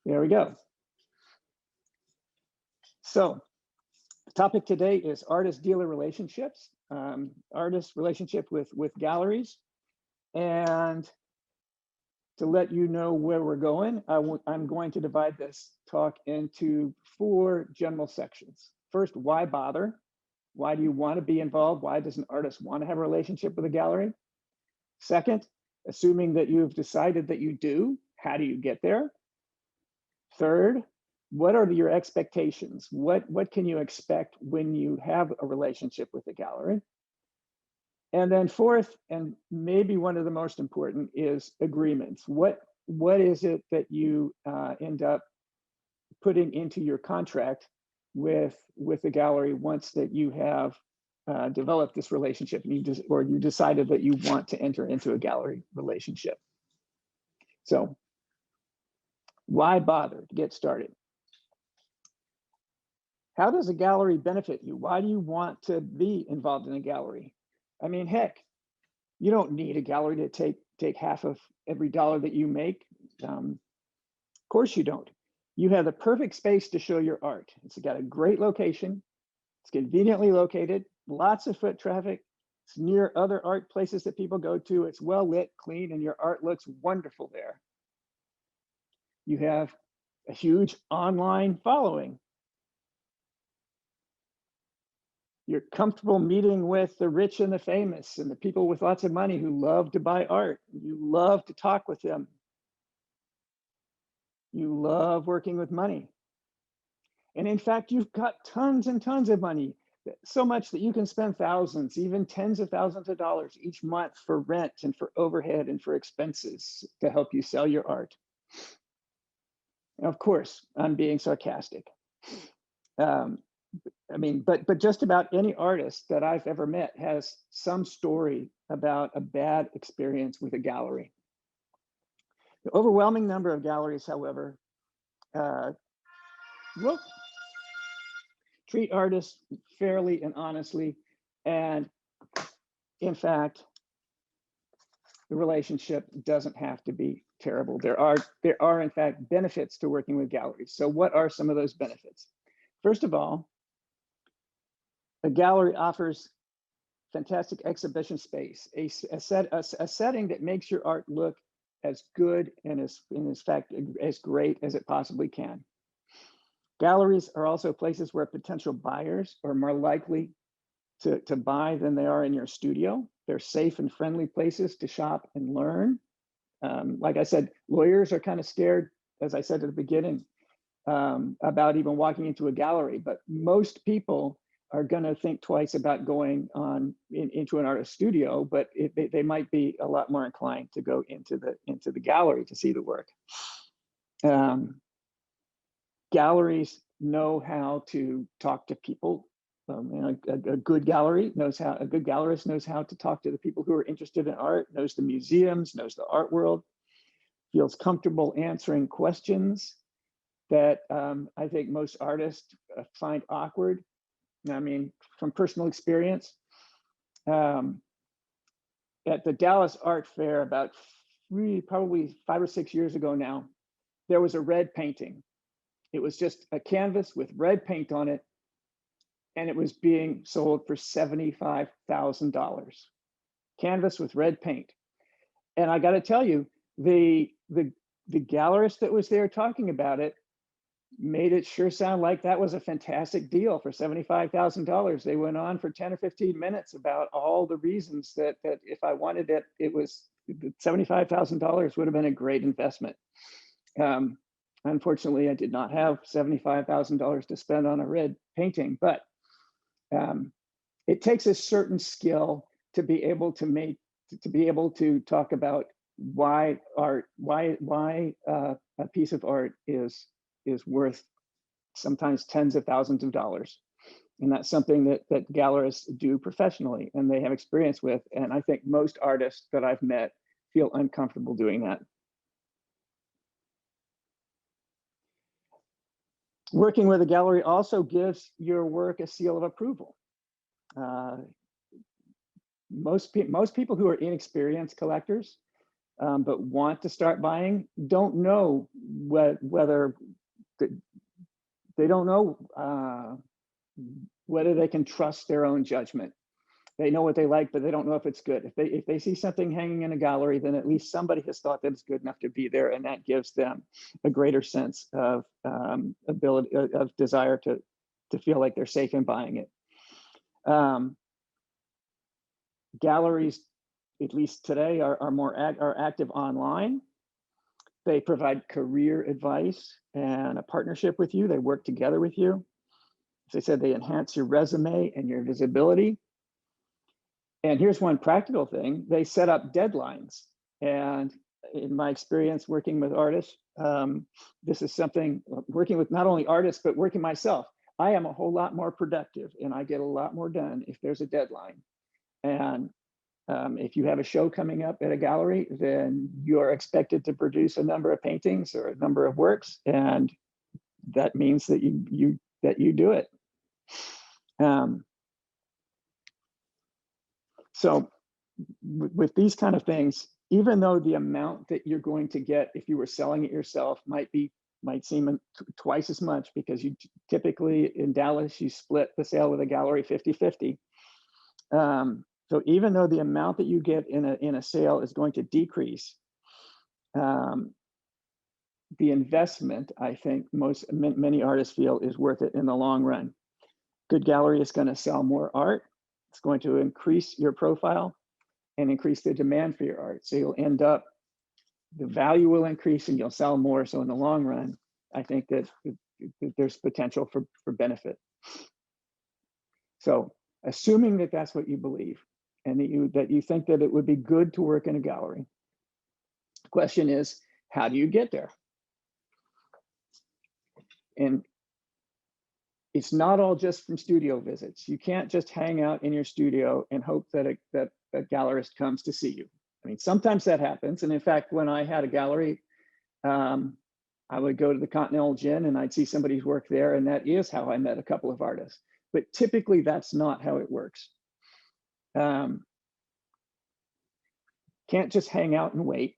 There we go. So the topic today is artist-dealer relationships, artist relationship with galleries. And to let you know where we're going, I'm going to divide this talk into 4 general sections. First, why bother? Why do you want to be involved? Why does an artist want to have a relationship with a gallery? Second, assuming that you've decided that you do, how do you get there? Third, what are your expectations? What can you expect when you have a relationship with a gallery? And then fourth, and maybe one of the most important, is agreements. What is it that you end up putting into your contract with the gallery once that you have developed this relationship, and you decided that you want to enter into a gallery relationship? So why bother to get started? How does a gallery benefit you? Why do you want to be involved in a gallery? I mean, heck, you don't need a gallery to take half of every dollar that you make. Of course you don't. You have the perfect space to show your art. It's got a great location. It's conveniently located, lots of foot traffic. It's near other art places that people go to. It's well lit, clean, and your art looks wonderful there. You have a huge online following. You're comfortable meeting with the rich and the famous and the people with lots of money who love to buy art. You love to talk with them. You love working with money. And in fact, you've got tons and tons of money, so much that you can spend thousands, even tens of thousands of dollars each month for rent and for overhead and for expenses to help you sell your art. And of course, I'm being sarcastic. I mean, but just about any artist that I've ever met has some story about a bad experience with a gallery. The overwhelming number of galleries, however, treat artists fairly and honestly, and in fact, the relationship doesn't have to be terrible. There are in fact benefits to working with galleries. So what are some of those benefits? First of all, a gallery offers fantastic exhibition space, a setting that makes your art look as good and in fact as great as it possibly can. Galleries are also places where potential buyers are more likely to buy than they are in your studio. They're safe and friendly places to shop and learn. Like I said, lawyers are kind of scared, as I said at the beginning, about even walking into a gallery, but most people are going to think twice about going into an artist studio, but they might be a lot more inclined to go into the gallery to see the work. Galleries know how to talk to people. A good gallerist knows how to talk to the people who are interested in art, knows the museums, knows the art world, feels comfortable answering questions that I think most artists find awkward. I mean, from personal experience, at the Dallas Art Fair about probably 5 or 6 years ago now, there was a red painting. It was just a canvas with red paint on it, and it was being sold for $75,000. Canvas with red paint. And I got to tell you, the gallerist that was there talking about it made it sure sound like that was a fantastic deal for $75,000. They went on for 10 or 15 minutes about all the reasons that if I wanted it, $75,000 would have been a great investment. Unfortunately, I did not have $75,000 to spend on a red painting, but it takes a certain skill to be able to talk about why a piece of art is worth sometimes tens of thousands of dollars. And that's something that gallerists do professionally and they have experience with. And I think most artists that I've met feel uncomfortable doing that. Working with a gallery also gives your work a seal of approval. Most people who are inexperienced collectors but want to start buying, don't know whether they don't know whether they can trust their own judgment. They know what they like, but they don't know if it's good. If they see something hanging in a gallery, then at least somebody has thought that it's good enough to be there, and that gives them a greater sense of ability, of desire to feel like they're safe in buying it. Galleries, at least today, are active online. They provide career advice and a partnership with you. They work together with you. As I said, they enhance your resume and your visibility. And here's one practical thing: they set up deadlines. And in my experience working with artists, this is something, working with not only artists, but working myself, I am a whole lot more productive and I get a lot more done if there's a deadline. And if you have a show coming up at a gallery, then you're expected to produce a number of paintings or a number of works, and that means that you do it. So with these kind of things, even though the amount that you're going to get if you were selling it yourself might seem twice as much, because you typically in Dallas, you split the sale with a gallery 50-50. So even though the amount that you get in a sale is going to decrease, the investment, I think many artists feel, is worth it in the long run. Good gallery is going to sell more art. It's going to increase your profile and increase the demand for your art. So you'll end up, the value will increase and you'll sell more. So in the long run, I think that there's potential for benefit. So assuming that that's what you believe, and that you think that it would be good to work in a gallery, the question is, how do you get there? And it's not all just from studio visits. You can't just hang out in your studio and hope that a gallerist comes to see you. I mean, sometimes that happens. And in fact, when I had a gallery, I would go to the Continental Gin and I'd see somebody's work there, and that is how I met a couple of artists. But typically that's not how it works. Can't just hang out and wait.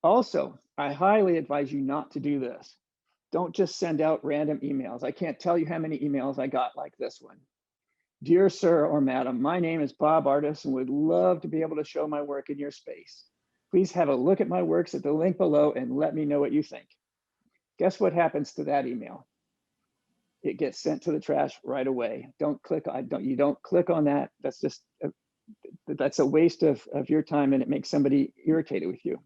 Also, I highly advise you not to do this. Don't just send out random emails. I can't tell you how many emails I got like this one. Dear sir or madam, my name is Bob Artist and would love to be able to show my work in your space. Please have a look at my works at the link below and let me know what you think. Guess what happens to that email? It gets sent to the trash right away. You don't click on that. That's just, that's a waste of your time, and it makes somebody irritated with you.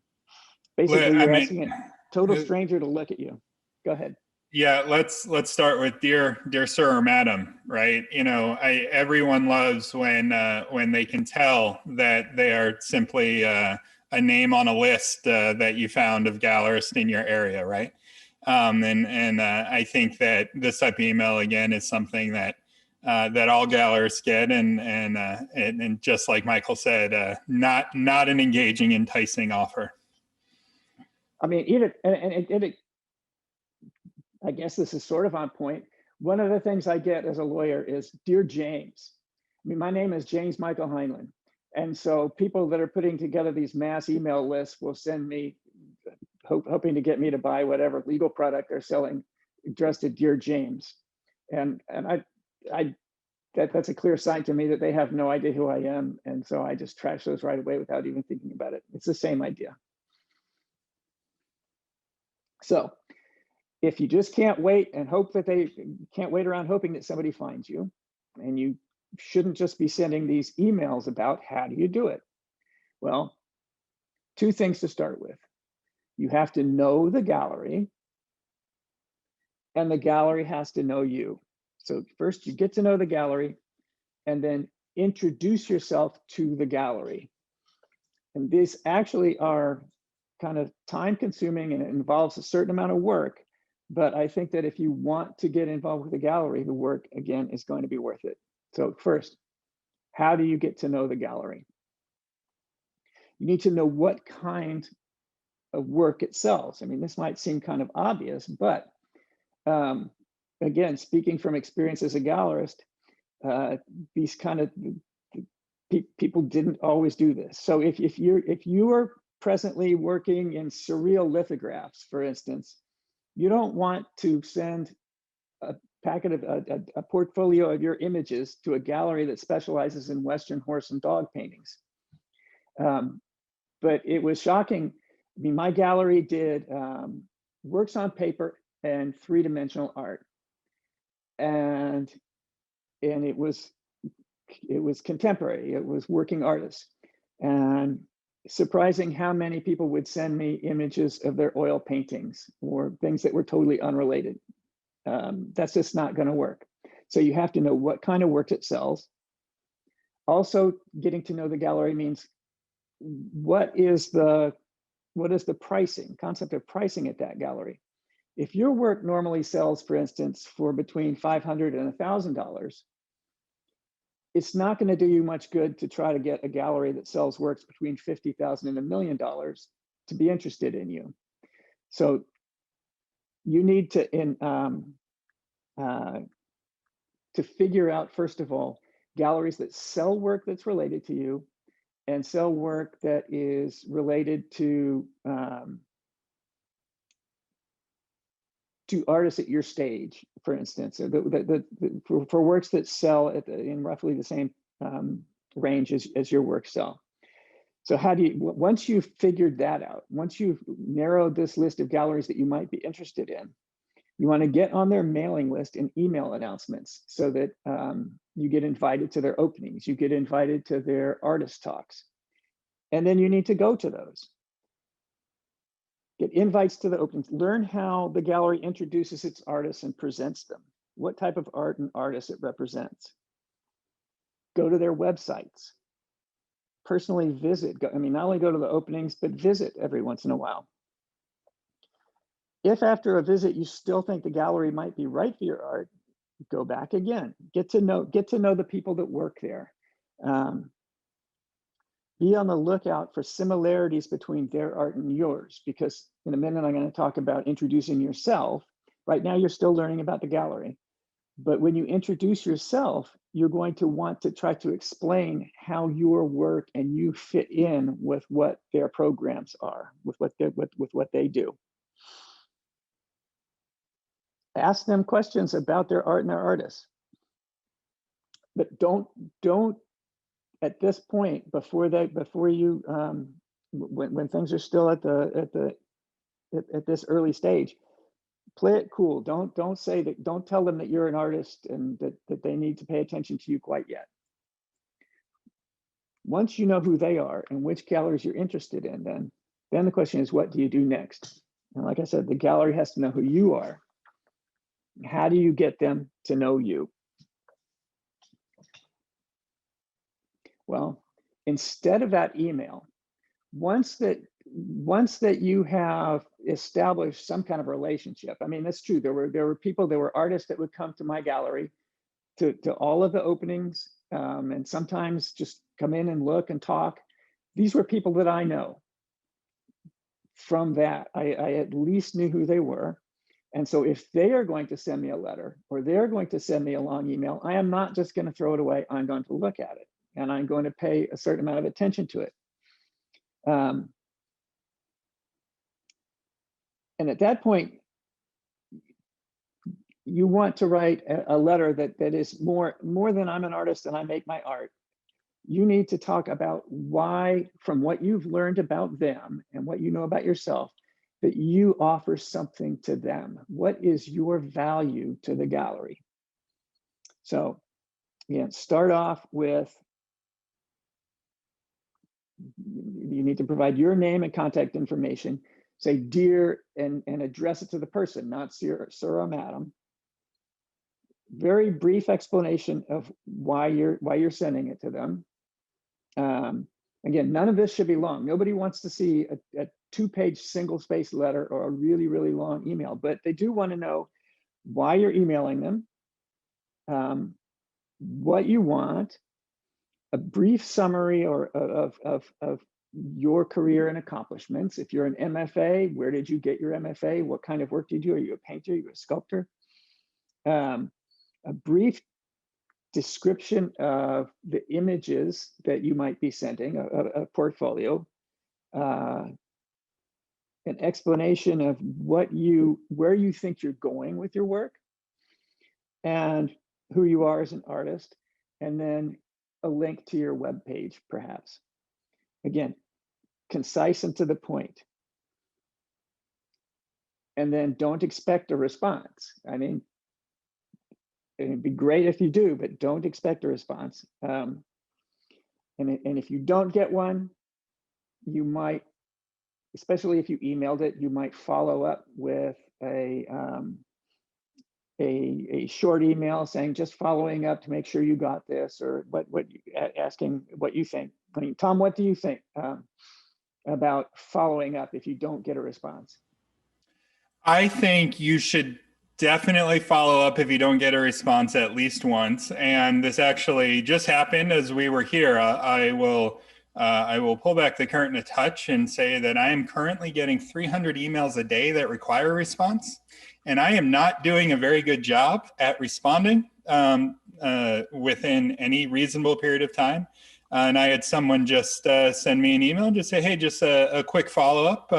Basically, you're asking a total stranger to look at you. Go ahead. Yeah, let's start with dear sir or madam, right? You know, everyone loves when they can tell that they are simply a name on a list that you found of gallerists in your area, right? And I think that this type of email, again, is something that that all gallerists get, and just like Michael said, not an engaging, enticing offer. I mean, even I guess this is sort of on point. One of the things I get as a lawyer is, Dear James. I mean, my name is James Michael Heinlein. And so people that are putting together these mass email lists will send me, hoping to get me to buy whatever legal product they're selling, addressed to Dear James. And that's a clear sign to me that they have no idea who I am. And so I just trash those right away without even thinking about it. It's the same idea. So if you just can't wait and hope that they can't wait around hoping that somebody finds you, and you shouldn't just be sending these emails about how do you do it? Well, two things to start with. You have to know the gallery, and the gallery has to know you. So first you get to know the gallery, and then introduce yourself to the gallery. And these actually are kind of time consuming, and it involves a certain amount of work. But I think that if you want to get involved with the gallery, the work, again, is going to be worth it. So first, how do you get to know the gallery? You need to know what kind of work it sells. I mean, this might seem kind of obvious, but again, speaking from experience as a gallerist, these kind of people didn't always do this. So if you are presently working in surreal lithographs, for instance, you don't want to send a packet of a portfolio of your images to a gallery that specializes in Western horse and dog paintings. But it was shocking. I mean, my gallery did works on paper and three-dimensional art, and it was contemporary. It was working artists, and surprising how many people would send me images of their oil paintings or things that were totally unrelated. That's just not going to work. So you have to know what kind of work it sells. Also, getting to know the gallery means what is the pricing, concept of pricing at that gallery. If your work normally sells, for instance, for between $500 and $1,000, it's not going to do you much good to try to get a gallery that sells works between $50,000 and $1 million to be interested in you. So you need to figure out, first of all, galleries that sell work that's related to you and sell work that is related to artists at your stage, for instance, for works that sell in roughly the same range as your work sell. So how do you, once you've figured that out, once you've narrowed this list of galleries that you might be interested in, you want to get on their mailing list and email announcements so that you get invited to their openings, you get invited to their artist talks, and then you need to go to those. Get invites to the openings, learn how the gallery introduces its artists and presents them, what type of art and artists it represents. Go to their websites, personally visit, I mean, not only go to the openings, but visit every once in a while. If after a visit you still think the gallery might be right for your art, go back again. Get to know the people that work there. Be on the lookout for similarities between their art and yours, because in a minute I'm going to talk about introducing yourself. Right now you're still learning about the gallery, but when you introduce yourself, you're going to want to try to explain how your work and you fit in with what their programs are, with what they do. Ask them questions about their art and their artists, but don't at this point, when things are still at this early stage, play it cool. Don't say that. Don't tell them that you're an artist and that they need to pay attention to you quite yet. Once you know who they are and which galleries you're interested in, then the question is, what do you do next? And like I said, the gallery has to know who you are. How do you get them to know you? Well, instead of that email, once that you have established some kind of relationship, I mean, that's true. There were artists that would come to my gallery to all of the openings, and sometimes just come in and look and talk. These were people that I know. From that, I at least knew who they were. And so if they are going to send me a letter or they're going to send me a long email, I am not just going to throw it away. I'm going to look at it and I'm going to pay a certain amount of attention to it. And at that point, you want to write a letter that is more than I'm an artist and I make my art. You need to talk about why, from what you've learned about them and what you know about yourself, that you offer something to them. What is your value to the gallery? So, yeah, start off with, you need to provide your name and contact information. Say dear and address it to the person, not sir or madam. Very brief explanation of why you're sending it to them. Again, none of this should be long. Nobody wants to see a 2-page single-spaced letter or a really, really long email, but they do want to know why you're emailing them, what you want, a brief summary of your career and accomplishments. If you're an MFA, where did you get your MFA? What kind of work do you do? Are you a painter? Are you a sculptor? A brief description of the images that you might be sending, a portfolio. an explanation of where you think you're going with your work and who you are as an artist, and then a link to your web page, perhaps. Again, concise and to the point. And then don't expect a response. I mean, it'd be great if you do, but don't expect a response. And if you don't get one, you might, especially if you emailed it, you might follow up with a short email saying, just following up to make sure you got this, or asking what you think. I mean, Tom, what do you think about following up if you don't get a response? I think you should definitely follow up if you don't get a response at least once. And this actually just happened as we were here. I will pull back the curtain a touch and say that I am currently getting 300 emails a day that require a response. And I am not doing a very good job at responding within any reasonable period of time. And I had someone just send me an email and just say, hey, just a quick follow-up.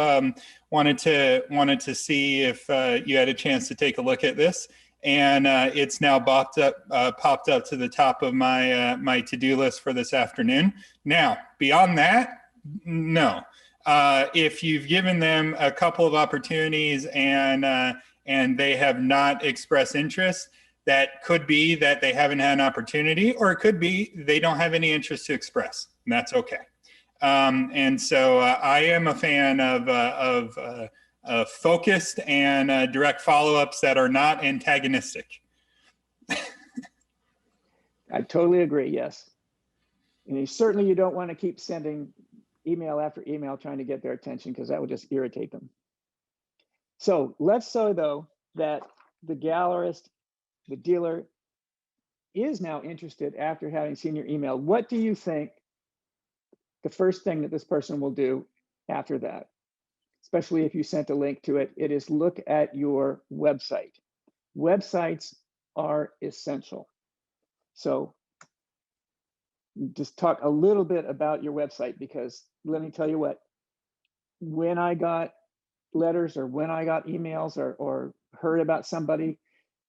Wanted to see if you had a chance to take a look at this. And it's now popped up to the top of my my to-do list for this afternoon. Now, beyond that, no. If you've given them a couple of opportunities and they have not expressed interest, that could be that they haven't had an opportunity, or it could be they don't have any interest to express, and that's okay. And so I am a fan of focused and direct follow-ups that are not antagonistic. I totally agree, yes. And certainly you don't want to keep sending email after email trying to get their attention, because that would just irritate them. So let's say, though, that the gallerist, the dealer, is now interested after having seen your email. What do you think the first thing that this person will do after that, especially if you sent a link to it? It is look at your website. Websites are essential. So just talk a little bit about your website, because let me tell you what, when I got letters or when I got emails or heard about somebody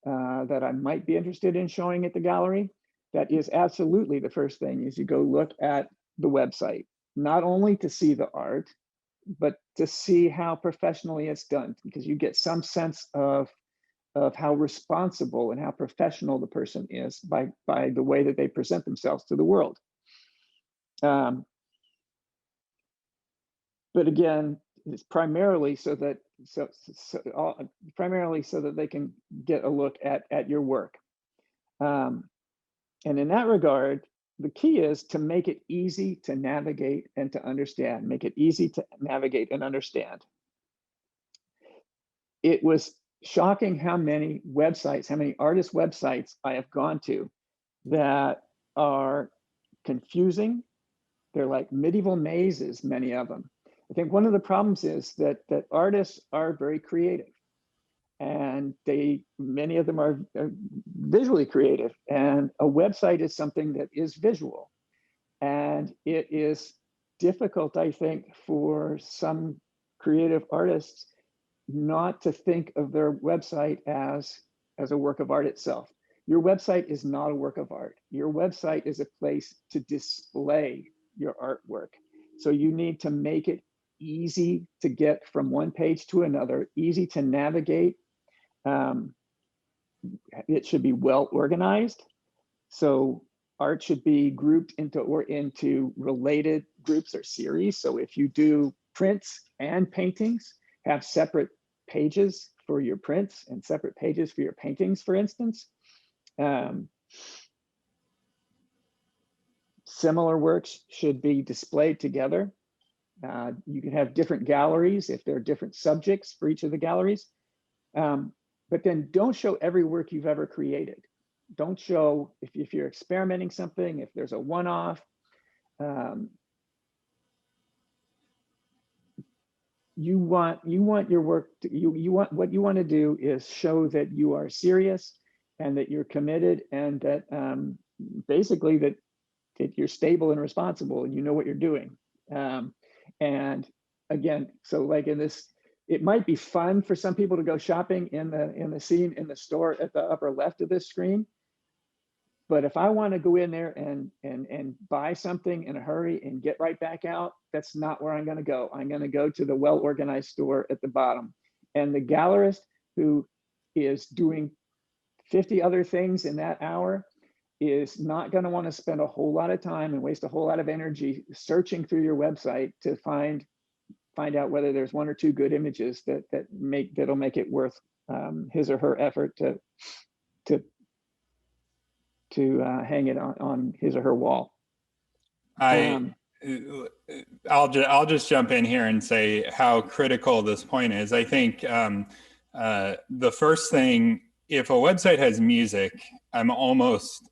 that I might be interested in showing at the gallery, that is absolutely the first thing, is you go look at the website, not only to see the art, but to see how professionally it's done, because you get some sense of how responsible and how professional the person is by the way that they present themselves to the world. But again, it's primarily so that they can get a look at your work. And in that regard, the key is to make it easy to navigate and to understand. Make it easy to navigate and understand. It was shocking how many websites, how many artist websites I have gone to that are confusing. They're like medieval mazes, many of them. I think one of the problems is that artists are very creative, and many of them are visually creative, and a website is something that is visual. And it is difficult, I think, for some creative artists not to think of their website as a work of art itself. Your website is not a work of art. Your website is a place to display your artwork. So you need to make it easy to get from one page to another, easy to navigate. It should be well organized. So art should be grouped into related groups or series. So if you do prints and paintings, have separate pages for your prints and separate pages for your paintings, for instance. Similar works should be displayed together. You can have different galleries if there are different subjects for each of the galleries. But then don't show every work you've ever created. Don't show, if you're experimenting something, if there's a one-off. You want your work what you want to do is show that you are serious and that you're committed, and that basically that you're stable and responsible and you know what you're doing. And again, so like in this, it might be fun for some people to go shopping in the scene in the store at the upper left of this screen. But if I want to go in there and buy something in a hurry and get right back out, that's not where I'm going to go. I'm going to go to the well-organized store at the bottom. And the gallerist who is doing 50 other things in that hour is not going to want to spend a whole lot of time and waste a whole lot of energy searching through your website to find out whether there's one or two good images that'll make it worth his or her effort to hang it on his or her wall. I'll just jump in here and say how critical this point is. I think the first thing, if a website has music, I'm almost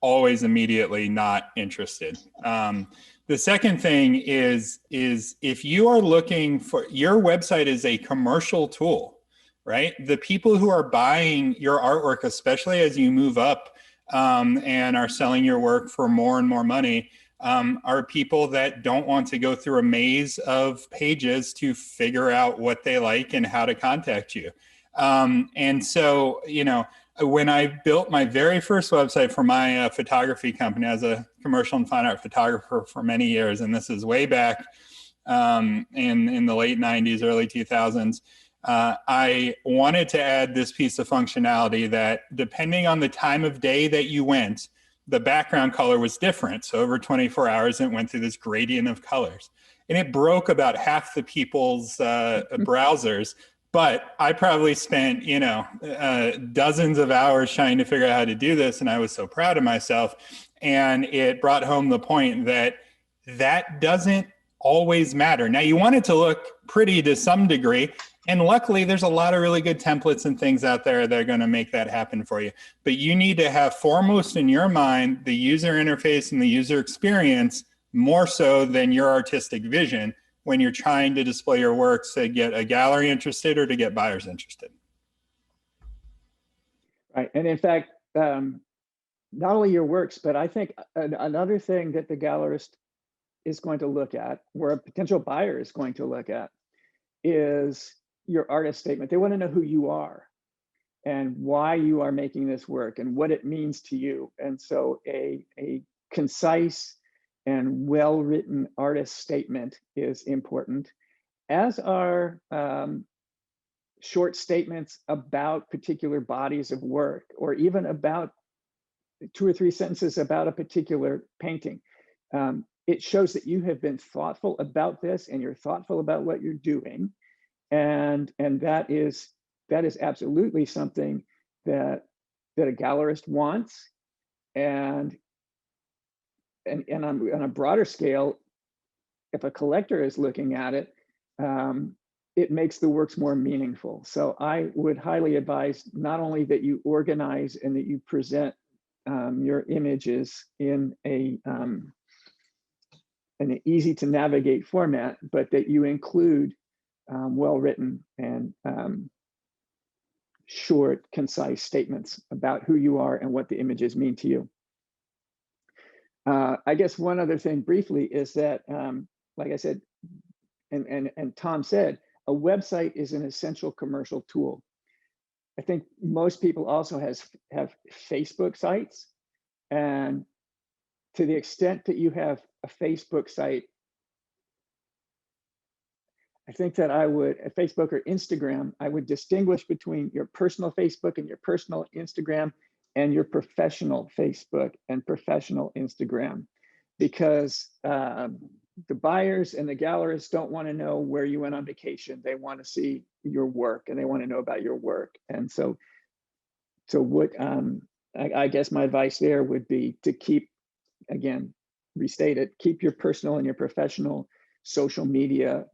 always immediately not interested. The second thing is if you are looking for, your website is a commercial tool, right? The people who are buying your artwork, especially as you move up and are selling your work for more and more money, are people that don't want to go through a maze of pages to figure out what they like and how to contact you. And so, you know, when I built my very first website for my photography company, as a commercial and fine art photographer for many years, and this is way back in the late 90s, early 2000s, I wanted to add this piece of functionality that depending on the time of day that you went, the background color was different. So over 24 hours, it went through this gradient of colors. And it broke about half the people's browsers. But I probably spent, you know, dozens of hours trying to figure out how to do this. And I was so proud of myself. And it brought home the point that that doesn't always matter. Now, you want it to look pretty to some degree. And luckily, there's a lot of really good templates and things out there that are going to make that happen for you. But you need to have foremost in your mind the user interface and the user experience more so than your artistic vision when you're trying to display your works to get a gallery interested or to get buyers interested. Right, and in fact, not only your works, but I think another thing that the gallerist is going to look at, or a potential buyer is going to look at, is your artist statement. They want to know who you are and why you are making this work and what it means to you. And so a concise and well-written artist statement is important, as are short statements about particular bodies of work, or even about 2 or 3 sentences about a particular painting. It shows that you have been thoughtful about this and you're thoughtful about what you're doing. And that is absolutely something that a gallerist wants. And on a broader scale, if a collector is looking at it, it makes the works more meaningful. So I would highly advise not only that you organize and that you present your images in an easy to navigate format, but that you include well-written and short, concise statements about who you are and what the images mean to you. I guess one other thing briefly is that, like I said, and Tom said, a website is an essential commercial tool. I think most people also have Facebook sites, and to the extent that you have a Facebook site, I think that Facebook or Instagram, I would distinguish between your personal Facebook and your personal Instagram and your professional Facebook and professional Instagram, because the buyers and the gallerists don't want to know where you went on vacation. They want to see your work and they want to know about your work. And so what I guess my advice there would be to keep, again, restate it, keep your personal and your professional social media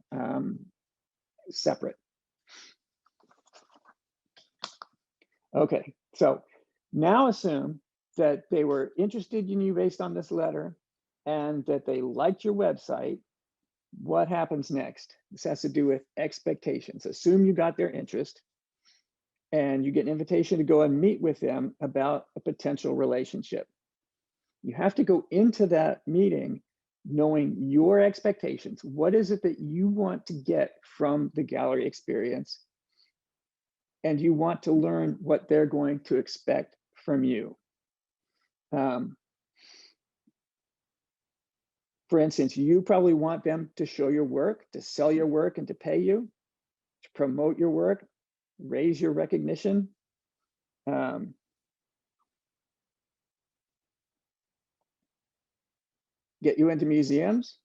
separate. Okay, so now assume that they were interested in you based on this letter and that they liked your website. What happens next? This has to do with expectations. Assume you got their interest and you get an invitation to go and meet with them about a potential relationship. You have to go into that meeting knowing your expectations. What is it that you want to get from the gallery experience? And you want to learn what they're going to expect from you. For instance, you probably want them to show your work, to sell your work and to pay you, to promote your work, raise your recognition. Get you into museums.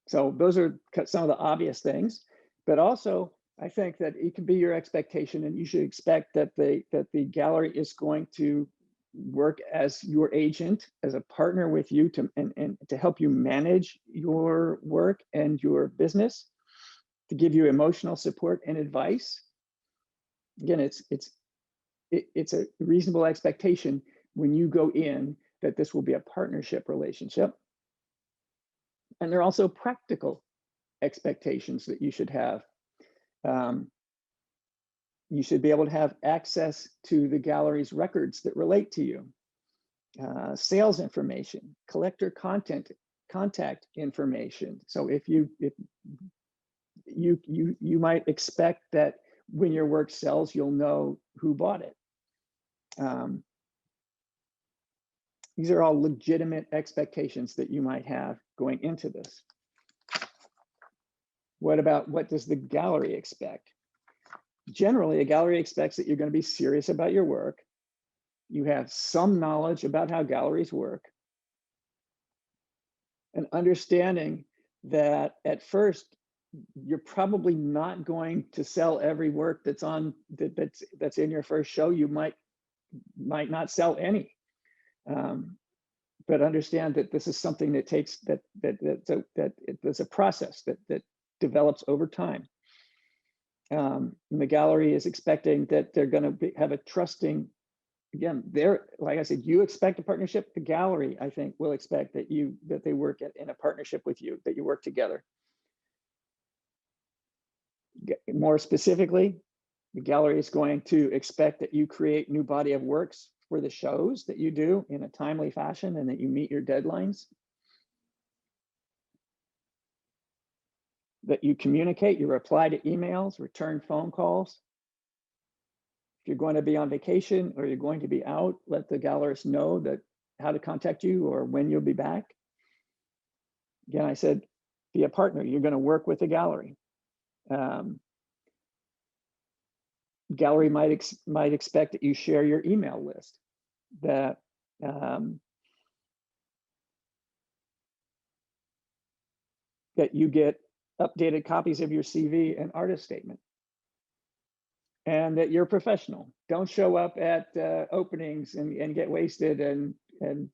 So those are some of the obvious things, but also I think that it can be your expectation, and you should expect that the gallery is going to work as your agent, as a partner with you and to help you manage your work and your business, to give you emotional support and advice. Again, it's a reasonable expectation when you go in that this will be a partnership relationship. And there are also practical expectations that you should have. You should be able to have access to the gallery's records that relate to you, sales information, collector contact information. So if you might expect that when your work sells, you'll know who bought it. These are all legitimate expectations that you might have going into this. What does the gallery expect? Generally, a gallery expects that you're going to be serious about your work. You have some knowledge about how galleries work, and understanding that at first you're probably not going to sell every work that's in your first show. You might not sell any, but understand that this is something that takes there's a process that develops over time. And the gallery is expecting that they're going to have a trusting, again, like I said, you expect a partnership. The gallery, I think, will expect that they work in a partnership with you, that you work together. More specifically, the gallery is going to expect that you create new body of works for the shows that you do in a timely fashion, and that you meet your deadlines. That you communicate, you reply to emails, return phone calls. If you're going to be on vacation or you're going to be out, let the gallerist know how to contact you or when you'll be back. Again, I said, be a partner. You're going to work with the gallery. Gallery might expect that you share your email list, that you get updated copies of your CV and artist statement, and that you're professional. Don't show up at openings and get wasted and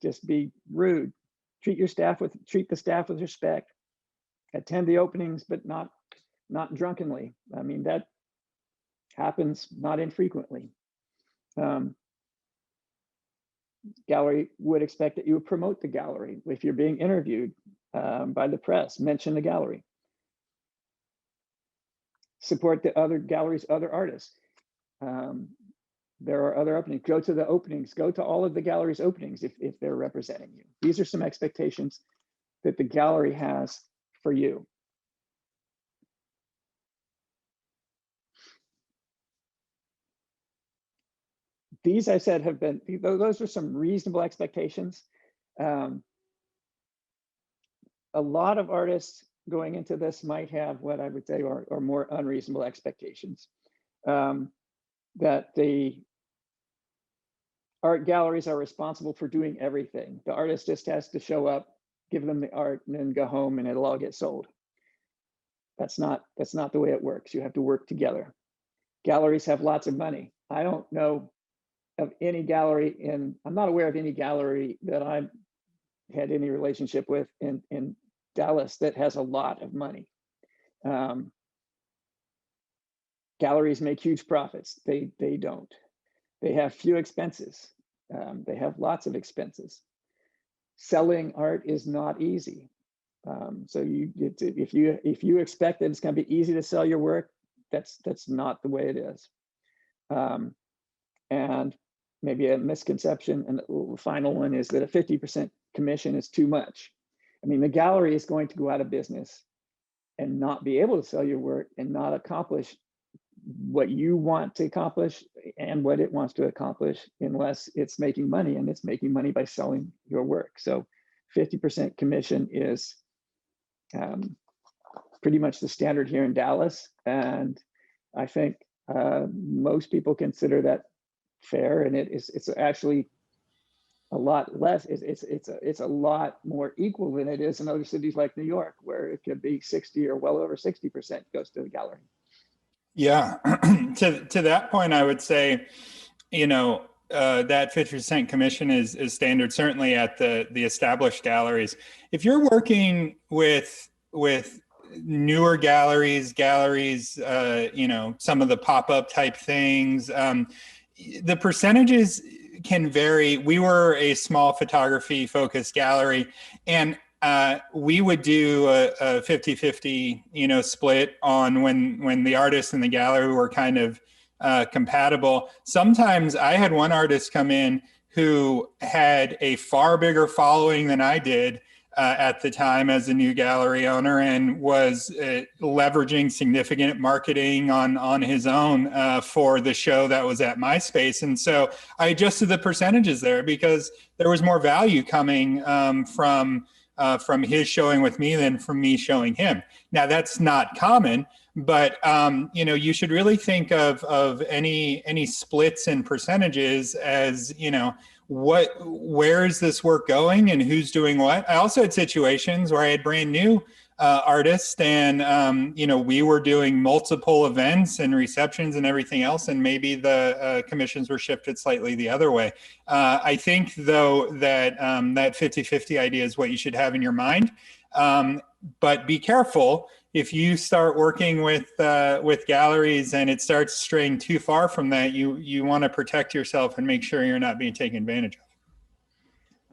just be rude. Treat the staff with respect. Attend the openings, but not drunkenly. I mean, that happens not infrequently. Gallery would expect that you would promote the gallery. If you're being interviewed by the press, mention the gallery. Support the other galleries, other artists. There are other openings. Go to the openings. Go to all of the gallery's openings if they're representing you. These are some expectations that the gallery has for you. These, I said, those are some reasonable expectations. A lot of artists going into this might have what I would say are more unreasonable expectations. That the art galleries are responsible for doing everything. The artist just has to show up, give them the art, and then go home and it'll all get sold. That's not the way it works. You have to work together. Galleries have lots of money. I don't know of any gallery I'm not aware of any gallery that I've had any relationship with in Dallas that has a lot of money. Galleries make huge profits. They don't. They have few expenses. They have lots of expenses. Selling art is not easy. So if you expect that it's going to be easy to sell your work, that's not the way it is. And maybe a misconception, and the final one is that a 50% commission is too much. I mean, the gallery is going to go out of business and not be able to sell your work and not accomplish what you want to accomplish and what it wants to accomplish unless it's making money, and it's making money by selling your work. So 50% commission is pretty much the standard here in Dallas. And I think most people consider that fair, and it's actually a lot less. It's a lot more equal than it is in other cities like New York, where it could be 60 or well over 60% goes to the gallery. Yeah, to that point, I would say, that 50% commission is standard, certainly at the established galleries. If you're working with newer galleries, some of the pop-up type things, the percentages can vary. We were a small photography focused gallery, and we would do a 50-50, split on when the artist and the gallery were kind of compatible. Sometimes I had one artist come in who had a far bigger following than I did at the time as a new gallery owner, and was leveraging significant marketing on his own for the show that was at my space. And so I adjusted the percentages there because there was more value coming from his showing with me than from me showing him. Now, that's not common, but you should really think of any splits and percentages as, where is this work going and who's doing what. I also had situations where I had brand new artists, and we were doing multiple events and receptions and everything else, and maybe the commissions were shifted slightly the other way. I think, though, that that 50-50 idea is what you should have in your mind, but be careful. If you start working with galleries and it starts straying too far from that, you want to protect yourself and make sure you're not being taken advantage of.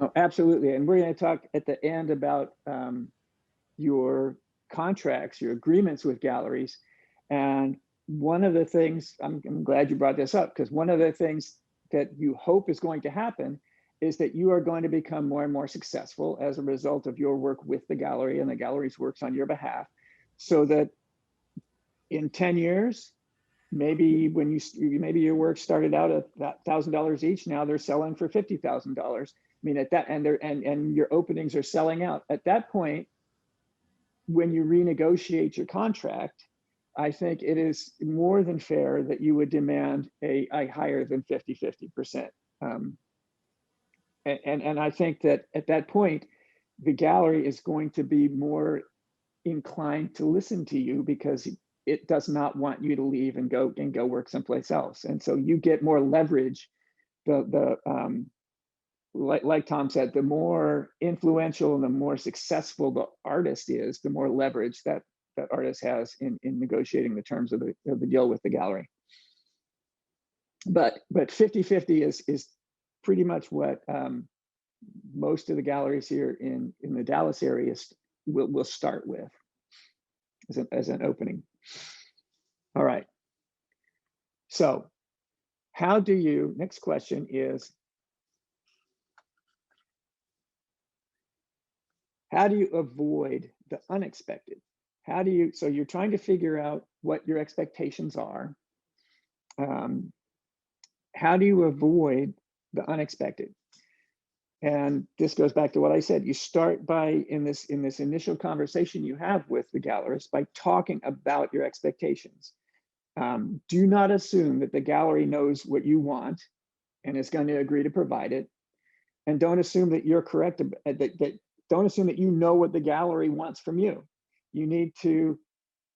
Oh, absolutely. And we're going to talk at the end about your contracts, your agreements with galleries. And one of the things, I'm glad you brought this up, because one of the things that you hope is going to happen is that you are going to become more and more successful as a result of your work with the gallery, and the gallery's works on your behalf. So that in 10 years, maybe maybe your work started out at $1,000 each, now they're selling for $50,000. I mean, at that, and your openings are selling out. At that point, when you renegotiate your contract, I think it is more than fair that you would demand a higher than 50-50%. And I think that at that point, the gallery is going to be more inclined to listen to you, because it does not want you to leave and go work someplace else. And so you get more leverage. Like Tom said, the more influential and the more successful the artist is, the more leverage that artist has in negotiating the terms of the deal with the gallery. But 50-50 is pretty much what most of the galleries here in the Dallas area will start with as an opening. All right. So next question is, how do you avoid the unexpected? So you're trying to figure out what your expectations are. How do you avoid the unexpected? And this goes back to what I said. You start by, in this initial conversation you have with the gallerist, by talking about your expectations. Do not assume that the gallery knows what you want and is going to agree to provide it. And don't assume that you're correct. Don't assume that you know what the gallery wants from you. You need to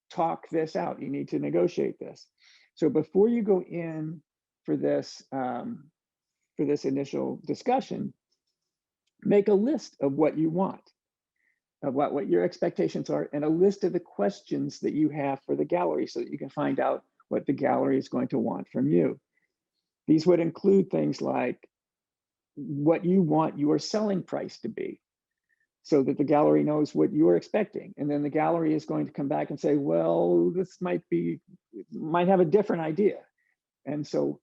talk this out. You need to negotiate this. So before you go in for this initial discussion, make a list of what you want, of what your expectations are, and a list of the questions that you have for the gallery, so that you can find out what the gallery is going to want from you. These would include things like what you want your selling price to be, so that the gallery knows what you're expecting. And then the gallery is going to come back and say, well, this might have a different idea. And so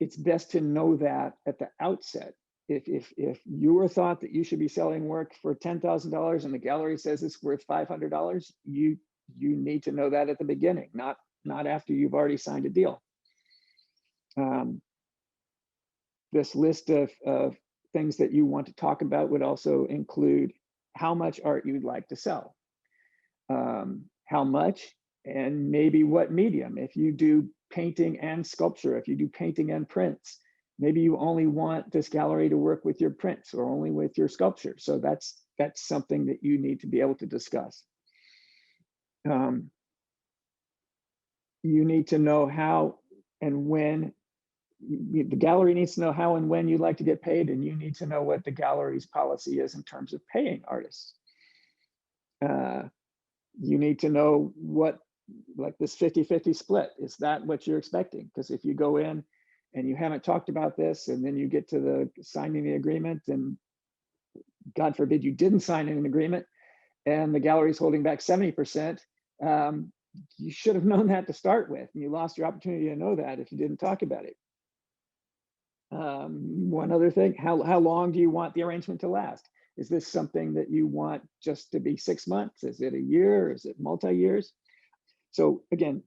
it's best to know that at the outset, if you were thought that you should be selling work for $10,000 and the gallery says it's worth $500, you need to know that at the beginning, not after you've already signed a deal. This list of things that you want to talk about would also include how much art you'd like to sell, how much, and maybe what medium. If you do painting and sculpture, if you do painting and prints, maybe you only want this gallery to work with your prints or only with your sculpture. So that's something that you need to be able to discuss. You need to know how and when. The gallery needs to know how and when you'd like to get paid, and you need to know what the gallery's policy is in terms of paying artists. You need to know what, like this 50-50 split, is that what you're expecting? Because if you go in and you haven't talked about this, and then you get to the signing the agreement, and God forbid you didn't sign an agreement, and the gallery's holding back 70%, you should have known that to start with, and you lost your opportunity to know that if you didn't talk about it. One other thing, how long do you want the arrangement to last? Is this something that you want just to be 6 months? Is it a year? Is it multi-years? So again,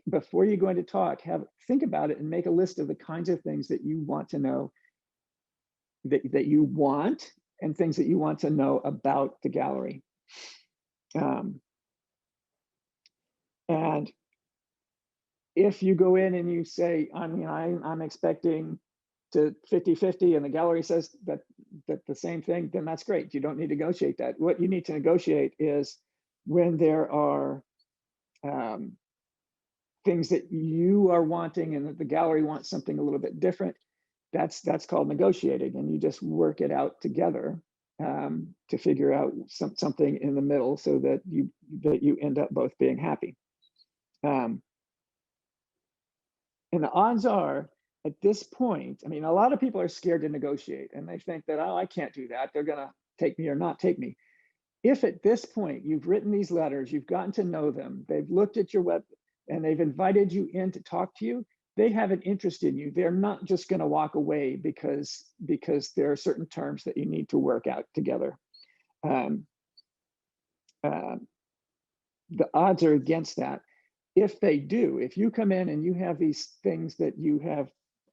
before you go into talk, think about it and make a list of the kinds of things that you want to know, that you want, and things that you want to know about the gallery. And if you go in and you say, I'm expecting to 50-50, and the gallery says that the same thing, then that's great. You don't need to negotiate that. What you need to negotiate is when there are things that you are wanting and that the gallery wants something a little bit different. That's called negotiating, and you just work it out together to figure out something in the middle so that you end up both being happy. And the odds are, at this point, a lot of people are scared to negotiate, and they think that, oh, I can't do that. They're going to take me or not take me. If at this point you've written these letters, you've gotten to know them, they've looked at your web, and they've invited you in to talk to you, they have an interest in you. They're not just going to walk away because there are certain terms that you need to work out together. The odds are against that. If they do, if you come in and you have these things that you have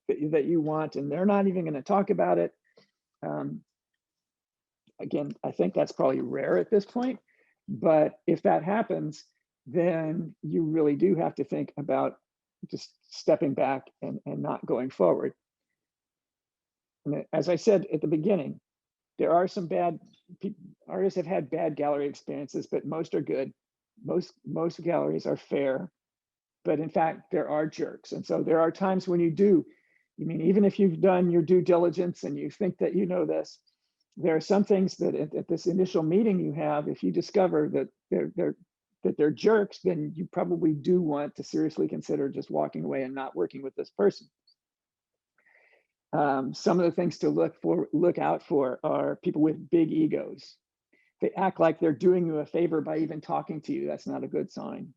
that you want, and they're not even going to talk about it, again, I think that's probably rare at this point. But if that happens, then you really do have to think about just stepping back and not going forward. And as I said at the beginning, there are some bad artists have had bad gallery experiences, but most are good. Most galleries are fair, but in fact, there are jerks. And so there are times when you do, even if you've done your due diligence and you think that you know this, there are some things that at this initial meeting you have, if you discover that they're jerks, then you probably do want to seriously consider just walking away and not working with this person. Some of the things to look out for are people with big egos. They act like they're doing you a favor by even talking to you. That's not a good sign.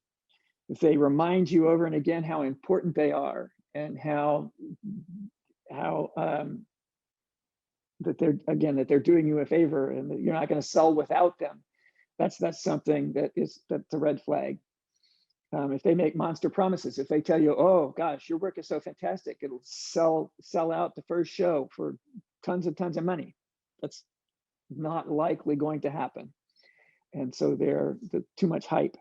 If they remind you over and again how important they are and how that they're doing you a favor and that you're not going to sell without them, that's something that's a red flag. If they make monster promises, if they tell you, oh gosh, your work is so fantastic, it'll sell out the first show for tons of money, that's not likely going to happen. And so they're too much hype.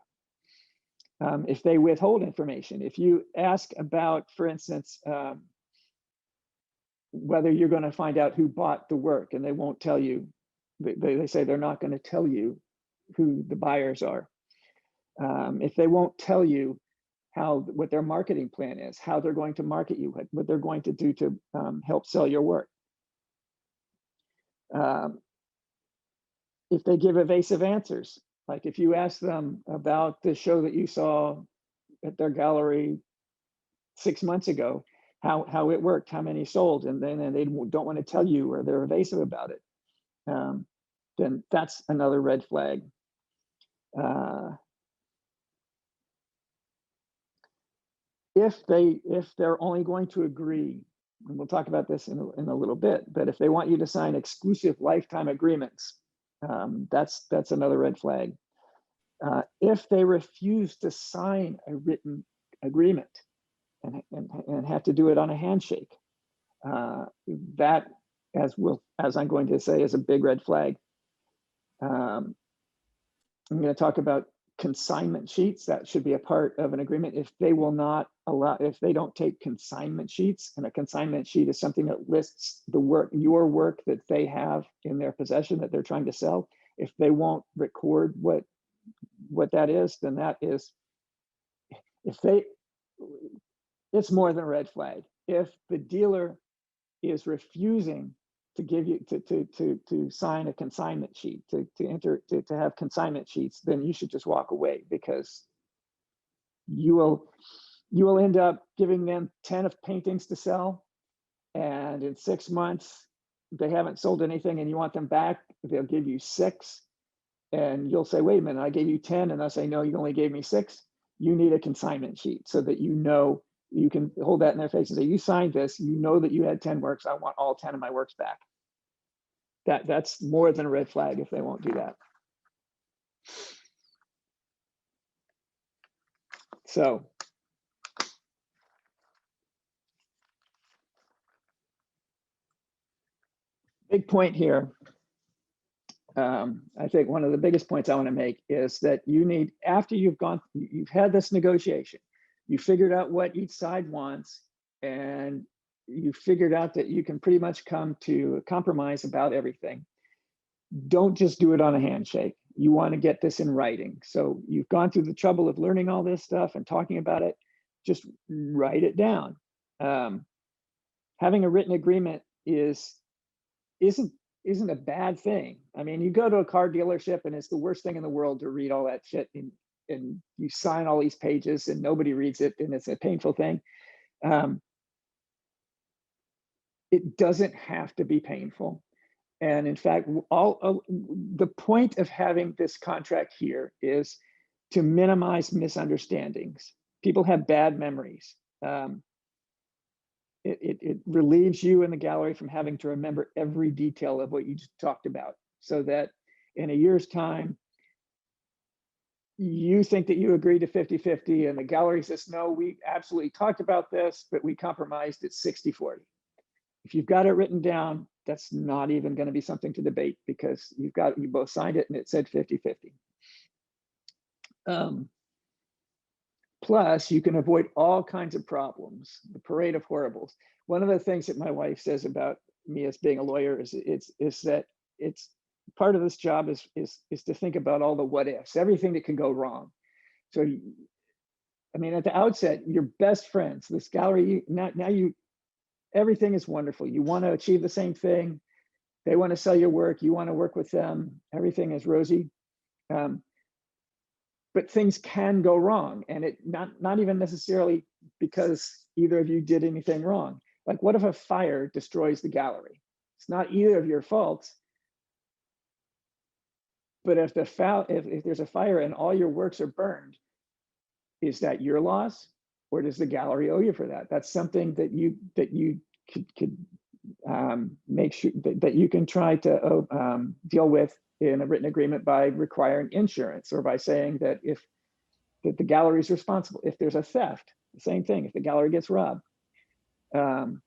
If they withhold information, if you ask about, for instance, whether you're going to find out who bought the work, and they won't tell you, they say they're not going to tell you who the buyers are. If they won't tell you what their marketing plan is, how they're going to market you, what they're going to do to help sell your work. If they give evasive answers, like if you ask them about the show that you saw at their gallery 6 months ago, how it worked, how many sold, and then they don't want to tell you, or they're evasive about it, then that's another red flag. If they're only going to agree and we'll talk about this in a little bit, but if they want you to sign exclusive lifetime agreements, that's another red flag. If they refuse to sign a written agreement and have to do it on a handshake, that, as I'm going to say, is a big red flag. I'm going to talk about consignment sheets. That should be a part of an agreement. If they will not allow, if they don't take consignment sheets, and a consignment sheet is something that lists the work, your work that they have in their possession that they're trying to sell. If they won't record what that is, then that is, it's more than a red flag. If the dealer is refusing to give you to sign a consignment sheet, to have consignment sheets, then you should just walk away, because you will end up giving them 10 of paintings to sell, and in 6 months they haven't sold anything and you want them back. They'll give you 6, and you'll say, wait a minute, I gave you 10, and they'll say, no, you only gave me 6. You need a consignment sheet so that you can hold that in their face and say, you signed this, you know that you had 10 works, I want all 10 of my works back. That's more than a red flag if they won't do that. So big point here. I think one of the biggest points I want to make is that you need, after you've had this negotiation, you figured out what each side wants, and you figured out that you can pretty much come to a compromise about everything. Don't just do it on a handshake. You want to get this in writing. So you've gone through the trouble of learning all this stuff and talking about it, just write it down. Having a written agreement isn't a bad thing. I mean, you go to a car dealership and it's the worst thing in the world to read all that shit, and you sign all these pages and nobody reads it, and it's a painful thing. It doesn't have to be painful. And in fact, the point of having this contract here is to minimize misunderstandings. People have bad memories. It relieves you in the gallery from having to remember every detail of what you just talked about, so that in a year's time, you think that you agreed to 50-50 and the gallery says, no, we absolutely talked about this, but we compromised at 60-40. If you've got it written down, that's not even going to be something to debate, because you both signed it and it said 50-50. Plus, you can avoid all kinds of problems, the parade of horribles. One of the things that my wife says about me as being a lawyer is that it's part of this job is to think about all the what ifs, everything that can go wrong. So, I mean, at the outset, your best friends, this gallery, now everything is wonderful. You want to achieve the same thing. They want to sell your work. You want to work with them. Everything is rosy. But things can go wrong, and it not even necessarily because either of you did anything wrong. Like, what if a fire destroys the gallery? It's not either of your faults. But if there's a fire and all your works are burned, is that your loss, or does the gallery owe you for that? That's something that you could make sure that you can try to deal with in a written agreement by requiring insurance, or by saying that the gallery is responsible if there's a theft. The same thing if the gallery gets robbed. What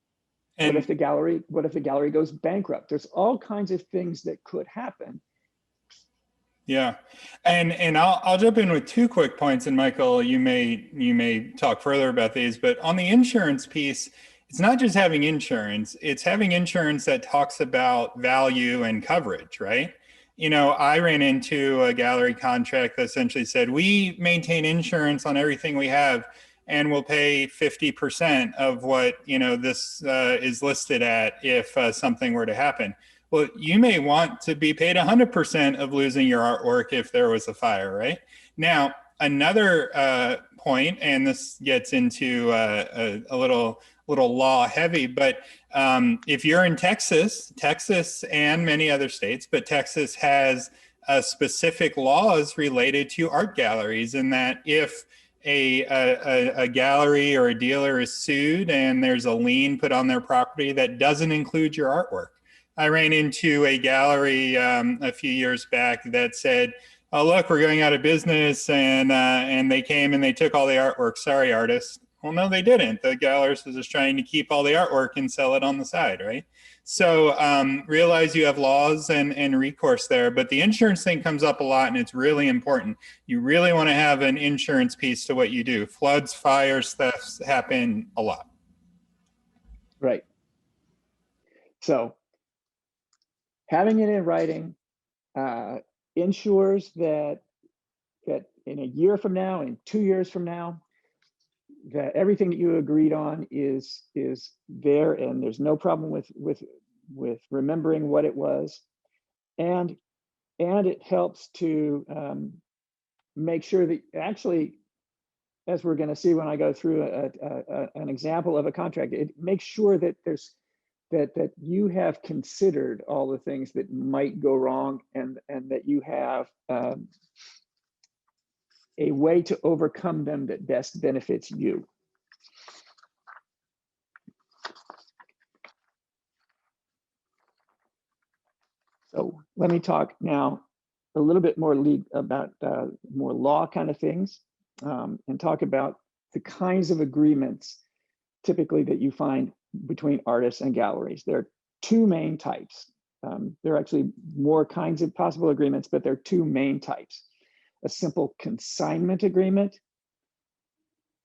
if the gallery goes bankrupt? There's all kinds of things that could happen. Yeah, and I'll jump in with 2 quick points, and Michael, you may talk further about these. But on the insurance piece, it's not just having insurance; it's having insurance that talks about value and coverage, right? You know, I ran into a gallery contract that essentially said, we maintain insurance on everything we have, and we'll pay 50% of what, this is listed at if something were to happen. Well, you may want to be paid 100% of losing your artwork if there was a fire, right? Now, another point, and this gets into a little law heavy, but if you're in Texas and many other states, but Texas has specific laws related to art galleries, and that if a gallery or a dealer is sued and there's a lien put on their property that doesn't include your artwork. I ran into a gallery a few years back that said, "Oh, look, we're going out of business," and they came and they took all the artwork. Sorry, artist. Well, no, they didn't. The gallerist was just trying to keep all the artwork and sell it on the side, right? So realize you have laws and recourse there, but the insurance thing comes up a lot, and it's really important. You really want to have an insurance piece to what you do. Floods, fires, thefts happen a lot. Right. So having it in writing ensures that in a year from now, in 2 years from now, that everything that you agreed on is there, and there's no problem with remembering what it was, and it helps to make sure that actually, as we're going to see when I go through an example of a contract, it makes sure that that you have considered all the things that might go wrong, and that you have a way to overcome them that best benefits you. So let me talk now a little bit more about more law kind of things, and talk about the kinds of agreements typically that you find between artists and galleries. There are two main types. There are actually more kinds of possible agreements, but there are two main types: a simple consignment agreement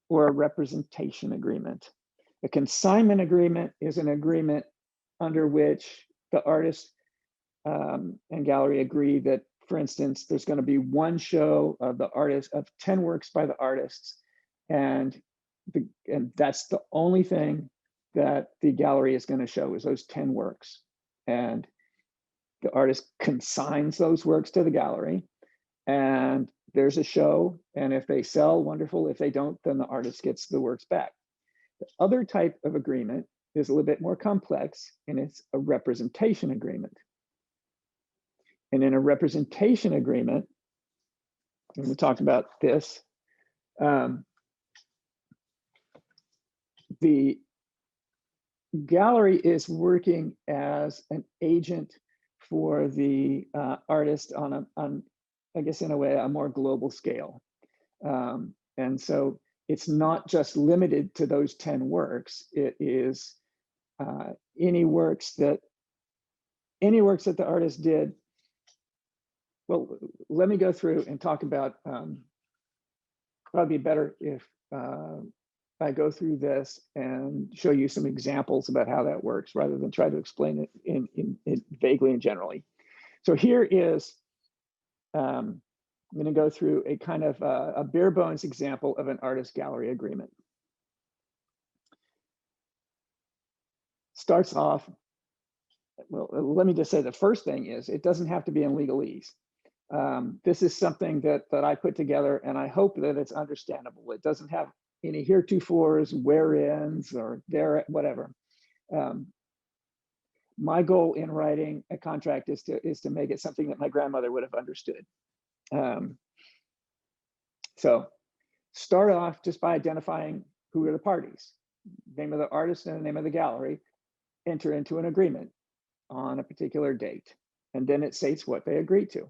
or a representation agreement. A consignment agreement is an agreement under which the artist and gallery agree that, for instance, there's going to be one show of the artist of 10 works by the artists, and that's the only thing that the gallery is going to show is those 10 works. And the artist consigns those works to the gallery, and there's a show, and if they sell, wonderful. If they don't, then the artist gets the works back. The other type of agreement is a little bit more complex, and it's a representation agreement. And in a representation agreement, and we talked about this, the gallery is working as an agent for the artist on I guess in a way, a more global scale. And so it's not just limited to those 10 works. It is any works that the artist did. Well, let me go through and talk about, probably better if I go through this and show you some examples about how that works, rather than try to explain it in vaguely and generally. So here is, I'm going to go through a kind of a bare bones example of an artist gallery agreement. Starts off, well, let me just say the first thing is it doesn't have to be in legalese. This is something that I put together, and I hope that it's understandable. It doesn't have any heretofores, whereins, or there, whatever. My goal in writing a contract is to make it something that my grandmother would have understood. So start off just by identifying who are the parties, name of the artist and the name of the gallery, enter into an agreement on a particular date, and then it states what they agreed to.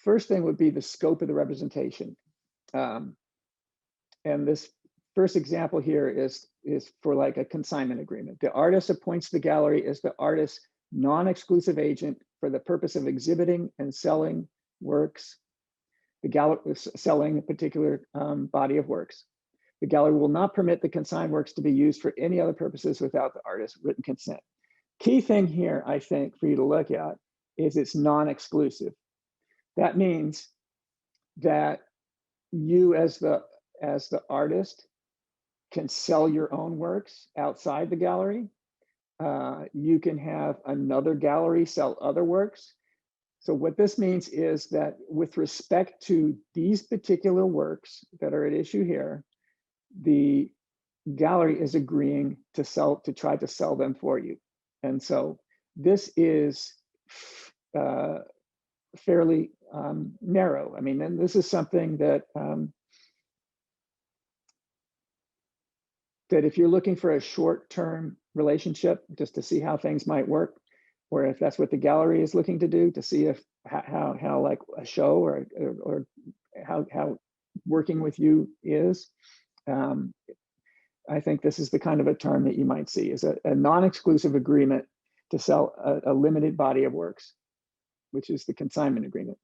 First thing would be the scope of the representation. And this first example here is for like a consignment agreement. The artist appoints the gallery as the artist's non-exclusive agent for the purpose of exhibiting and selling works. The gallery is selling a particular body of works. The gallery will not permit the consigned works to be used for any other purposes without the artist's written consent. Key thing here, I think, for you to look at is it's non-exclusive. That means that you as the artist can sell your own works outside the gallery. You can have another gallery sell other works. So what this means is that with respect to these particular works that are at issue here, the gallery is agreeing to try to sell them for you. And so this is fairly narrow. I mean, and this is something that that if you're looking for a short-term relationship, just to see how things might work, or if that's what the gallery is looking to do, to see if how like a show or how working with you is, I think this is the kind of a term that you might see, is a non-exclusive agreement to sell a limited body of works, which is the consignment agreement.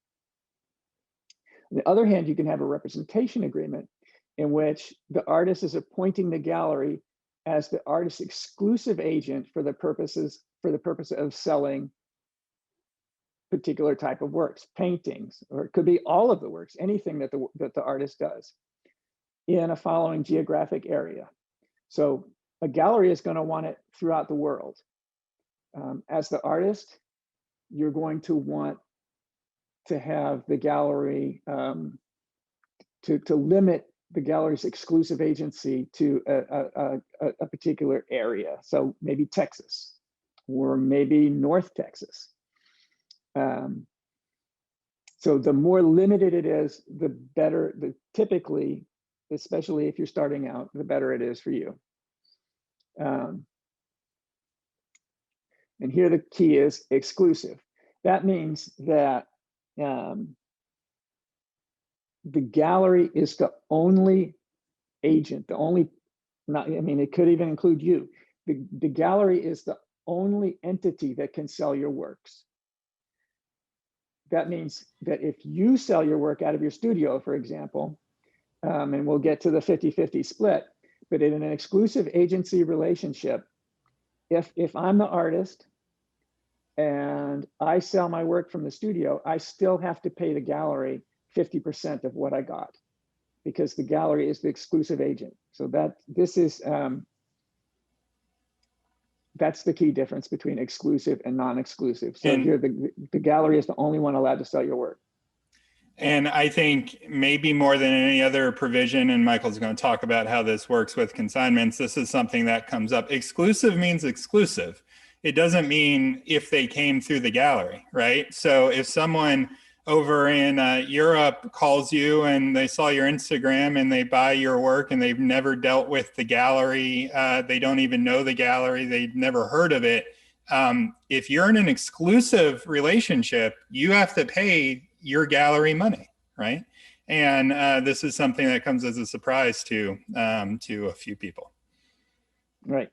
On the other hand, you can have a representation agreement in which the artist is appointing the gallery as the artist's exclusive agent for the purpose of selling particular type of works, paintings, or it could be all of the works, anything that the artist does in a following geographic area. So a gallery is going to want it throughout the world. As the artist, you're going to want to have the gallery to limit the gallery's exclusive agency to a particular area. So maybe Texas, or maybe North Texas. So the more limited it is, the better, typically, especially if you're starting out, the better it is for you. And here the key is exclusive. That means that the gallery is the only agent, the only, I mean, it could even include you. The gallery is the only entity that can sell your works. That means that if you sell your work out of your studio, for example, and we'll get to the 50-50 split, but in an exclusive agency relationship, if I'm the artist and I sell my work from the studio, I still have to pay the gallery 50% of what I got, because the gallery is the exclusive agent. So that's the key difference between exclusive and non-exclusive. So here the gallery is the only one allowed to sell your work. And I think maybe more than any other provision, and Michael's going to talk about how this works with consignments, this is something that comes up. Exclusive means exclusive. It doesn't mean if they came through the gallery, right? So if someone over in Europe calls you and they saw your Instagram and they buy your work and they've never dealt with the gallery, they don't even know the gallery, they've never heard of it. If you're in an exclusive relationship, you have to pay your gallery money, right? And this is something that comes as a surprise to a few people. Right.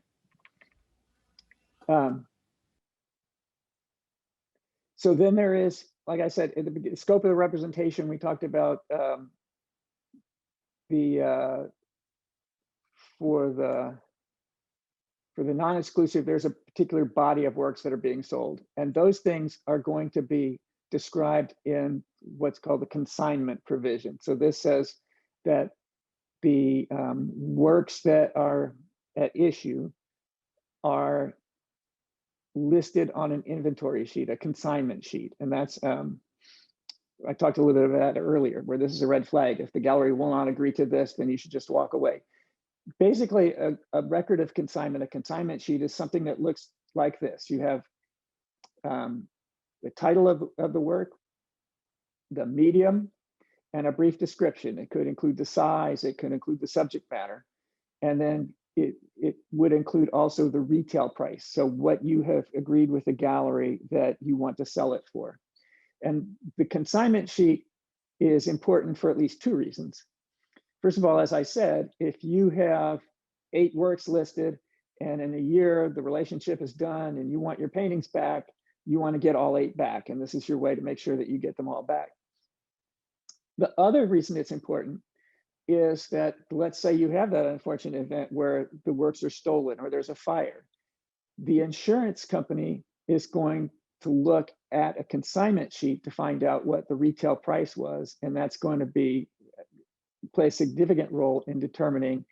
So then there is, like I said, in the scope of the representation, we talked about for the non-exclusive, there's a particular body of works that are being sold, and those things are going to be described in what's called the consignment provision. So this says that the works that are at issue are listed on an inventory sheet, a consignment sheet. And that's, I talked a little bit about that earlier, where this is a red flag. If the gallery will not agree to this, then you should just walk away. Basically, a record of consignment, a consignment sheet is something that looks like this. You have the title of the work, the medium, and a brief description. It could include the size, it could include the subject matter, and then it would include also the retail price. So what you have agreed with the gallery that you want to sell it for. And the consignment sheet is important for at least two reasons. First of all, as I said, if you have 8 works listed and in a year the relationship is done and you want your paintings back, you want to get all 8 back. And this is your way to make sure that you get them all back. The other reason it's important is that, let's say you have that unfortunate event where the works are stolen or there's a fire. The insurance company is going to look at a consignment sheet to find out what the retail price was, and that's going to play a significant role in determining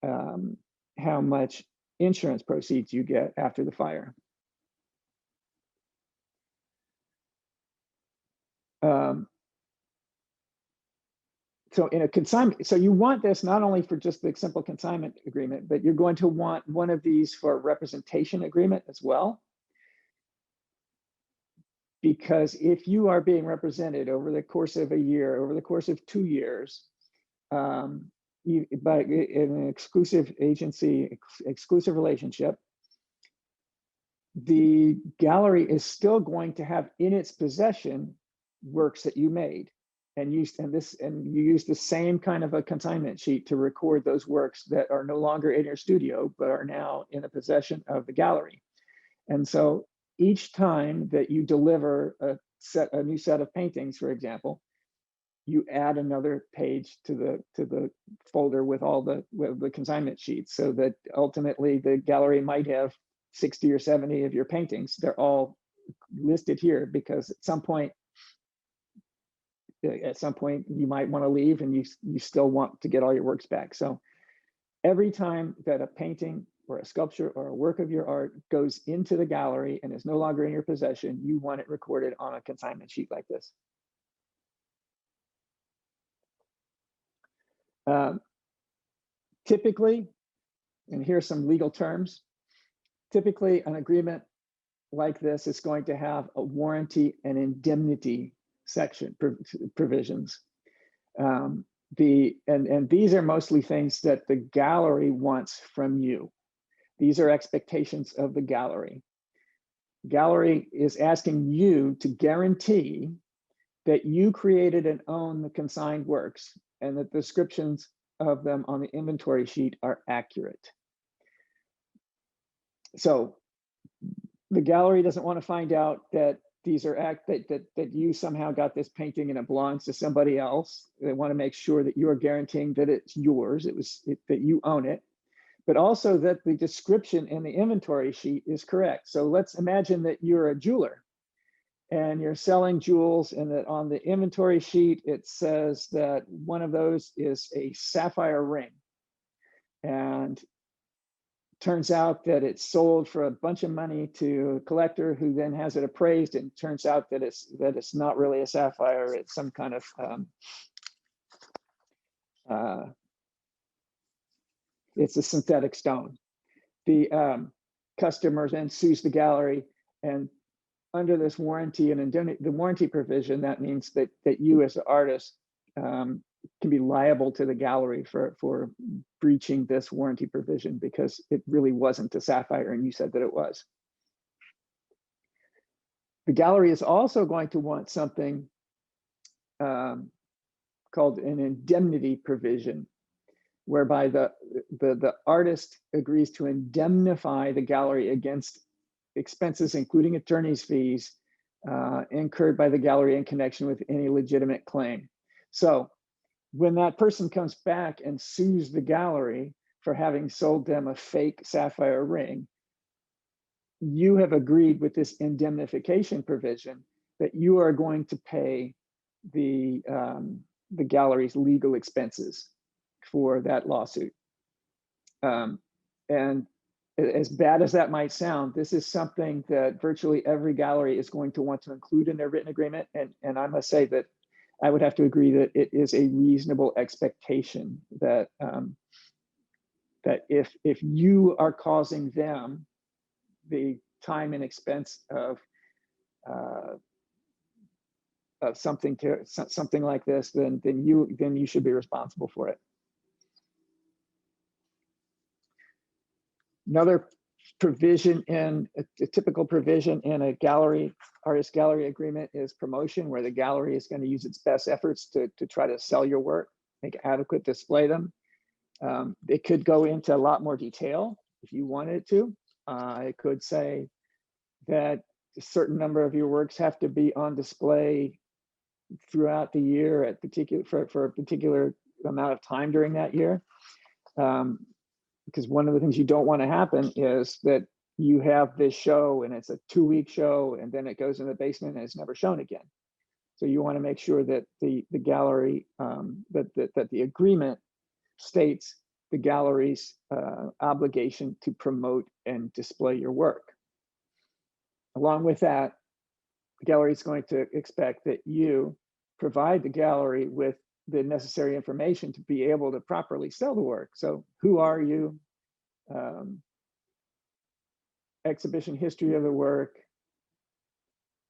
how much insurance proceeds you get after the fire. So in a consignment, so you want this not only for just the simple consignment agreement, but you're going to want one of these for a representation agreement as well. Because if you are being represented over the course of a year, over the course of 2 years, by an exclusive agency, exclusive relationship, the gallery is still going to have in its possession works that you made, and you use the same kind of a consignment sheet to record those works that are no longer in your studio but are now in the possession of the gallery. And so each time that you deliver a new set of paintings, for example, you add another page to the folder with all the consignment sheets, so that ultimately the gallery might have 60 or 70 of your paintings. They're all listed here because at some point you might want to leave and you still want to get all your works back. So every time that a painting or a sculpture or a work of your art goes into the gallery and is no longer in your possession, you want it recorded on a consignment sheet like this. Typically, and here's some legal terms, typically an agreement like this is going to have a warranty and indemnity section provisions. And these are mostly things that the gallery wants from you. These are expectations of the gallery. Gallery is asking you to guarantee that you created and own the consigned works and that the descriptions of them on the inventory sheet are accurate. So the gallery doesn't want to find out that these are that you somehow got this painting and it belongs to somebody else. They want to make sure that you are guaranteeing that it's yours, that you own it, but also that the description in the inventory sheet is correct. So let's imagine that you're a jeweler and you're selling jewels, and that on the inventory sheet it says that one of those is a sapphire ring, and turns out that it's sold for a bunch of money to a collector who then has it appraised, and turns out that it's not really a sapphire, it's some kind of it's a synthetic stone. The customer then sues the gallery, and under this warranty and indemnity, the warranty provision, that means that you as the artist can be liable to the gallery for breaching this warranty provision because it really wasn't a sapphire and you said that it was. The gallery is also going to want something called an indemnity provision, whereby the artist agrees to indemnify the gallery against expenses, including attorney's fees, incurred by the gallery in connection with any legitimate claim. So when that person comes back and sues the gallery for having sold them a fake sapphire ring, you have agreed with this indemnification provision that you are going to pay the gallery's legal expenses for that lawsuit. And as bad as that might sound, this is something that virtually every gallery is going to want to include in their written agreement. And I must say that I would have to agree that it is a reasonable expectation that that if you are causing them the time and expense of something like this, then you should be responsible for it. Another provision in a typical provision in a artist gallery agreement is promotion, where the gallery is going to use its best efforts to try to sell your work, make adequate display them. It could go into a lot more detail if you wanted it to. It could say that a certain number of your works have to be on display throughout the year at for a particular amount of time during that year. Because one of the things you don't want to happen is that you have this show and it's a 2-week show and then it goes in the basement and it's never shown again. So you want to make sure that the gallery, that the agreement states the gallery's obligation to promote and display your work. Along with that, the gallery is going to expect that you provide the gallery with the necessary information to be able to properly sell the work. So who are you? Exhibition history of the work,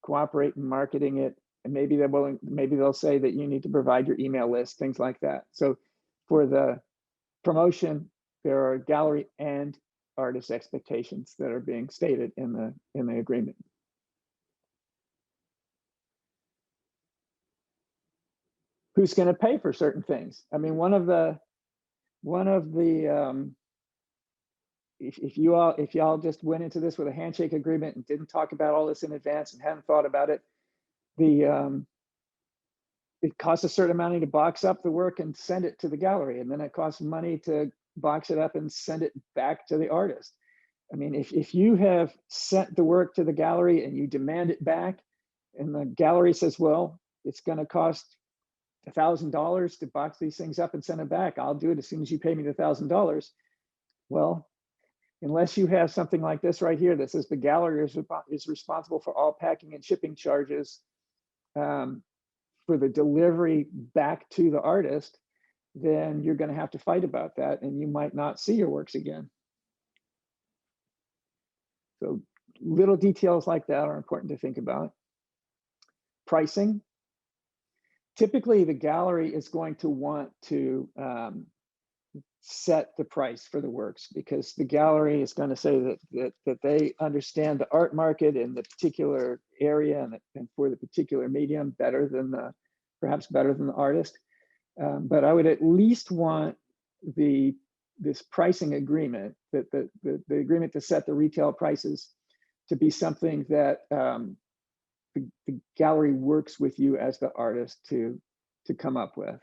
cooperate in marketing it, and maybe they'll say that you need to provide your email list, things like that. So for the promotion, there are gallery and artist expectations that are being stated in the agreement. Who's going to pay for certain things? I mean, if y'all just went into this with a handshake agreement and didn't talk about all this in advance and hadn't thought about it, it costs a certain amount of money to box up the work and send it to the gallery, and then it costs money to box it up and send it back to the artist. I mean, if you have sent the work to the gallery and you demand it back, and the gallery says, well, it's going to cost $1,000 to box these things up and send it back, I'll do it as soon as you pay me the $1,000. Well, unless you have something like this right here that says the gallery is responsible for all packing and shipping charges for the delivery back to the artist, then you're going to have to fight about that, and you might not see your works again. So little details like that are important to think about. Pricing. Typically, the gallery is going to want to set the price for the works, because the gallery is going to say that they understand the art market in the particular area and for the particular medium perhaps better than the artist. But I would at least want this pricing agreement, that the agreement to set the retail prices, to be something that the gallery works with you as the artist to come up with.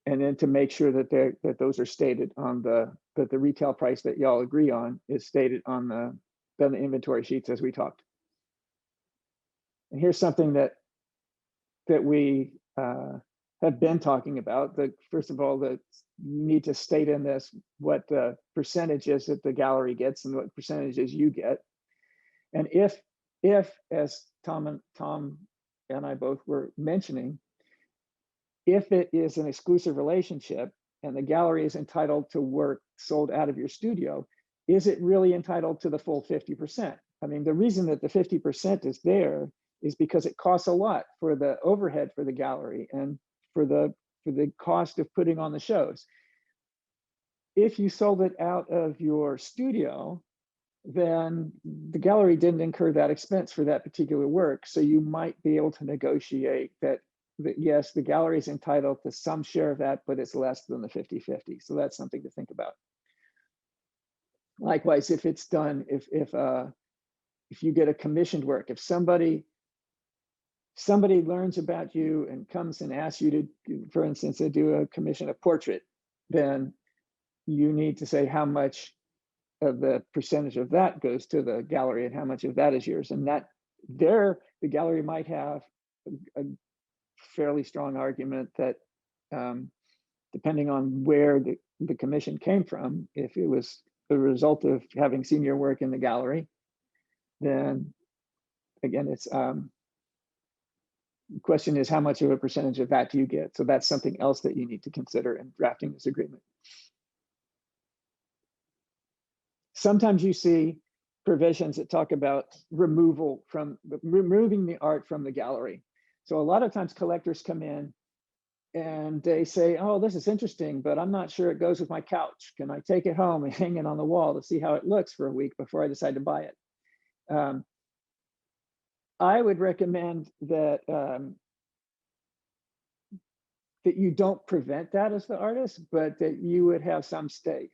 And then to make sure that those are stated on that the retail price that y'all agree on is stated on the inventory sheets, as we talked. And here's something that we have been talking about. First of all, that you need to state in this what the percentage is that the gallery gets and what percentages you get. And if as Tom and I both were mentioning, if it is an exclusive relationship and the gallery is entitled to work sold out of your studio, is it really entitled to the full 50%? I mean, the reason that the 50% is there is because it costs a lot for the overhead for the gallery and for the cost of putting on the shows. If you sold it out of your studio, then the gallery didn't incur that expense for that particular work. So you might be able to negotiate that yes, the gallery is entitled to some share of that, but it's less than the 50-50. So that's something to think about. Likewise, if it's done, if you get a commissioned work, if somebody learns about you and comes and asks you to, for instance, to do a commission, a portrait, then you need to say how much of the percentage of that goes to the gallery and how much of that is yours. And that the gallery might have a fairly strong argument that depending on where the commission came from, if it was the result of having seen your work in the gallery, then again, it's the question is how much of a percentage of that do you get? So that's something else that you need to consider in drafting this agreement. Sometimes you see provisions that talk about removing the art from the gallery. So a lot of times collectors come in and they say, oh, this is interesting, but I'm not sure it goes with my couch. Can I take it home and hang it on the wall to see how it looks for a week before I decide to buy it? I would recommend that that you don't prevent that as the artist, but that you would have some say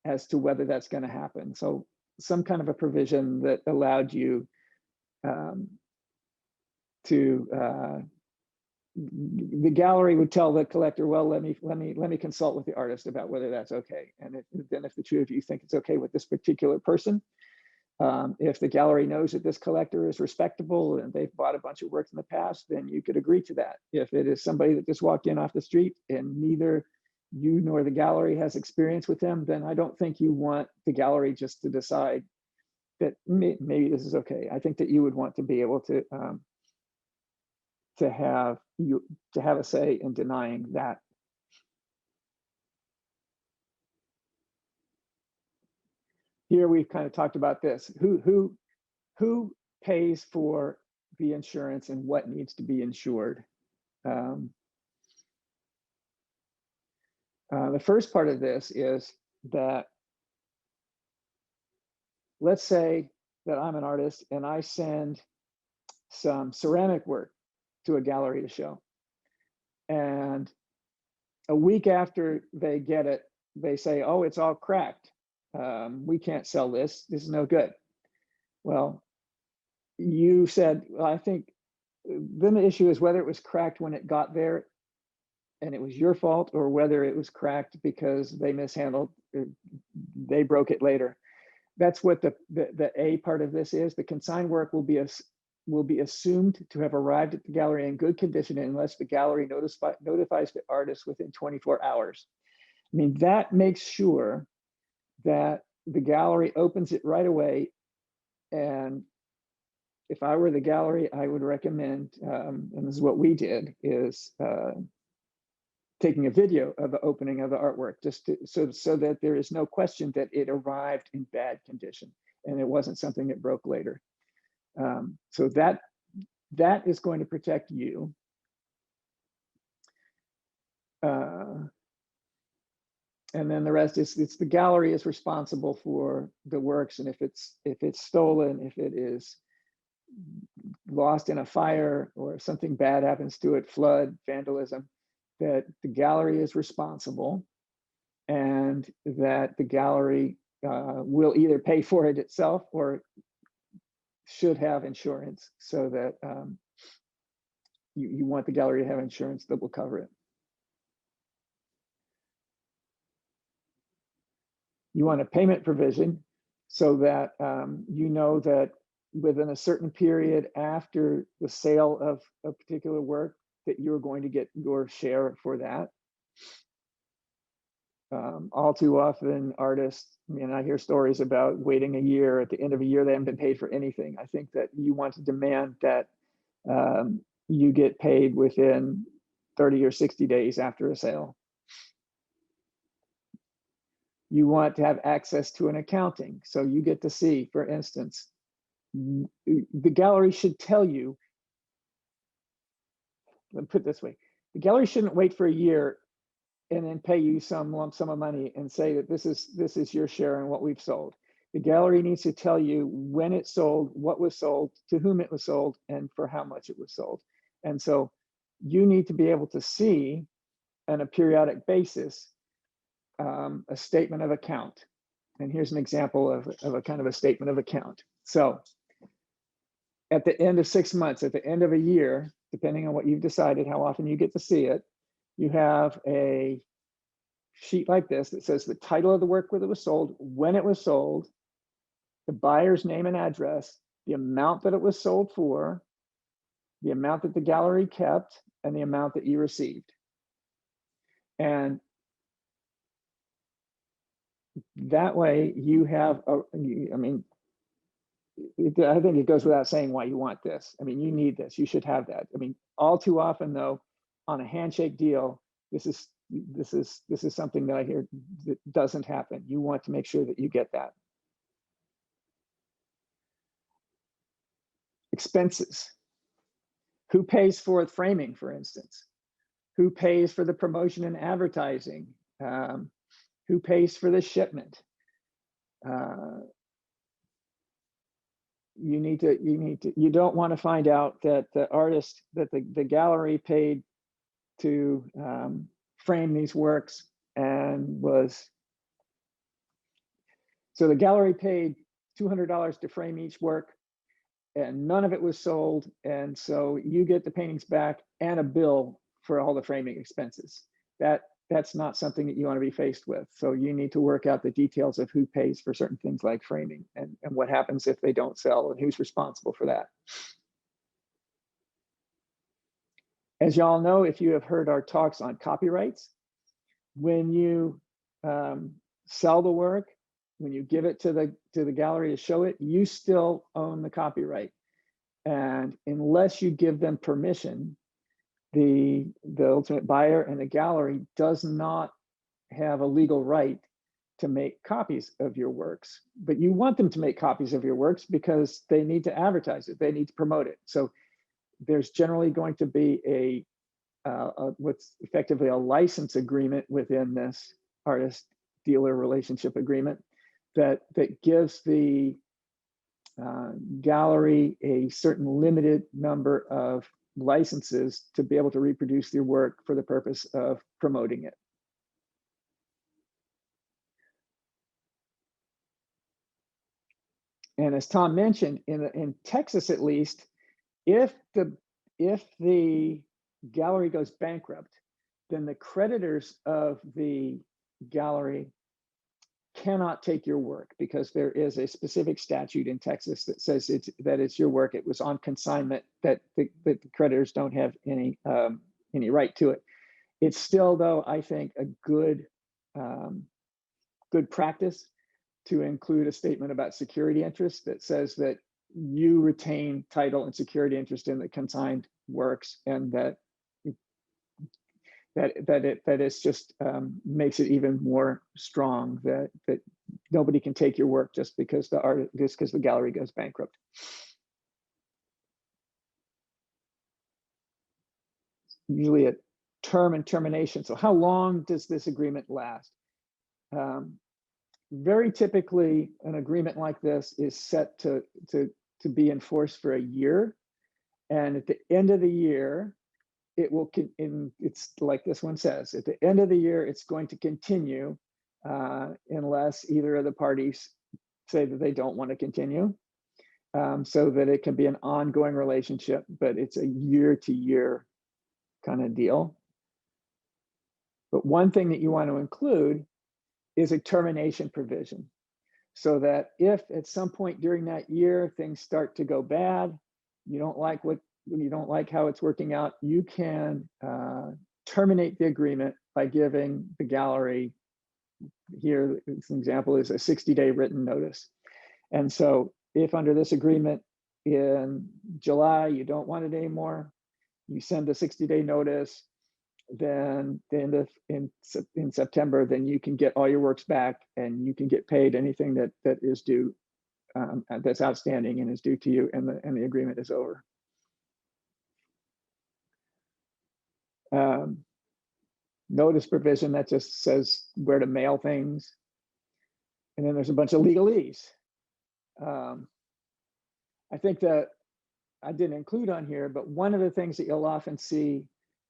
as to whether that's going to happen. So some kind of a provision that allowed you the gallery would tell the collector, well, let me consult with the artist about whether that's okay. And if the two of you think it's okay with this particular person, if the gallery knows that this collector is respectable and they've bought a bunch of works in the past, then you could agree to that. If it is somebody that just walked in off the street and neither you nor the gallery has experience with them, then I don't think you want the gallery just to decide that maybe this is okay. I think that you would want to be able to have a say in denying that. Here we've kind of talked about this. Who pays for the insurance and what needs to be insured? The first part of this is that, let's say that I'm an artist and I send some ceramic work to a gallery to show. And a week after they get it, they say, oh, it's all cracked. We can't sell this. This is no good. Well, you said, well, I think then the issue is whether it was cracked when it got there and it was your fault, or whether it was cracked because they mishandled, they broke it later. That's what the A part of this is. The consigned work will be assumed to have arrived at the gallery in good condition unless the gallery notifies the artist within 24 hours. I mean, that makes sure that the gallery opens it right away. And if I were the gallery, I would recommend, and this is what we did, is taking a video of the opening of the artwork, just so that there is no question that it arrived in bad condition and it wasn't something that broke later. So that is going to protect you. And then the rest is, it's the gallery is responsible for the works, and if it's stolen, if it is lost in a fire or if something bad happens to it, flood, vandalism, that the gallery is responsible, and that the gallery will either pay for it itself or should have insurance, so that you want the gallery to have insurance that will cover it. You want a payment provision so that you know that within a certain period after the sale of a particular work that you're going to get your share for that. All too often artists, I mean, I hear stories about waiting a year, at the end of a year, they haven't been paid for anything. I think that you want to demand that you get paid within 30 or 60 days after a sale. You want to have access to an accounting. So you get to see, for instance, the gallery should tell you, let me put it this way, the gallery shouldn't wait for a year and then pay you some lump sum of money and say that this is your share in what we've sold. The gallery needs to tell you when it sold, what was sold, to whom it was sold, and for how much it was sold. And so you need to be able to see on a periodic basis a statement of account. And here's an example of a kind of a statement of account. So at the end of 6 months, at the end of a year, depending on what you've decided, how often you get to see it, you have a sheet like this that says the title of the work that was sold, when it was sold, the buyer's name and address, the amount that it was sold for, the amount that the gallery kept, and the amount that you received. And that way you have, I mean, I think it goes without saying why you want this. I mean, you need this, you should have that. I mean, all too often though, on a handshake deal, this is something that I hear that doesn't happen. You want to make sure that you get that. Expenses. Who pays for framing, for instance? Who pays for the promotion and advertising? Who pays for the shipment? You don't want to find out that the artist, that the gallery paid to frame these works and so the gallery paid $200 to frame each work and none of it was sold. And so you get the paintings back and a bill for all the framing expenses. That's not something that you want to be faced with. So you need to work out the details of who pays for certain things like framing and what happens if they don't sell and who's responsible for that. As y'all know, if you have heard our talks on copyrights, when you sell the work, when you give it to the gallery to show it, you still own the copyright. And unless you give them permission, the ultimate buyer and the gallery does not have a legal right to make copies of your works. But you want them to make copies of your works because they need to advertise it, they need to promote it. So there's generally going to be what's effectively a license agreement within this artist dealer relationship agreement that gives the gallery a certain limited number of licenses to be able to reproduce their work for the purpose of promoting it. And as Tom mentioned, in Texas at least, if the gallery goes bankrupt, then the creditors of the gallery cannot take your work, because there is a specific statute in Texas that says that it's your work. It was on consignment, that the creditors don't have any right to it. It's still, though, I think, a good practice to include a statement about security interest that says that you retain title and security interest in the consigned works, and that it's just makes it even more strong that nobody can take your work just because the gallery goes bankrupt. Usually a term and termination. So how long does this agreement last? Very typically, an agreement like this is set to be enforced for a year, and at the end of the year, it's like this one says, at the end of the year, it's going to continue unless either of the parties say that they don't want to continue, so that it can be an ongoing relationship, but it's a year-to-year kind of deal. But one thing that you want to include is a termination provision, so that if at some point during that year things start to go bad, you don't like how it's working out, you can terminate the agreement by giving the gallery, here an example is a 60-day written notice. And so if under this agreement in July you don't want it anymore, you send a 60-day notice, then in September, then you can get all your works back, and you can get paid anything that is due, that's outstanding and is due to you, and the agreement is over. Notice provision that just says where to mail things, and then there's a bunch of legalese. I think that I didn't include on here, but one of the things that you'll often see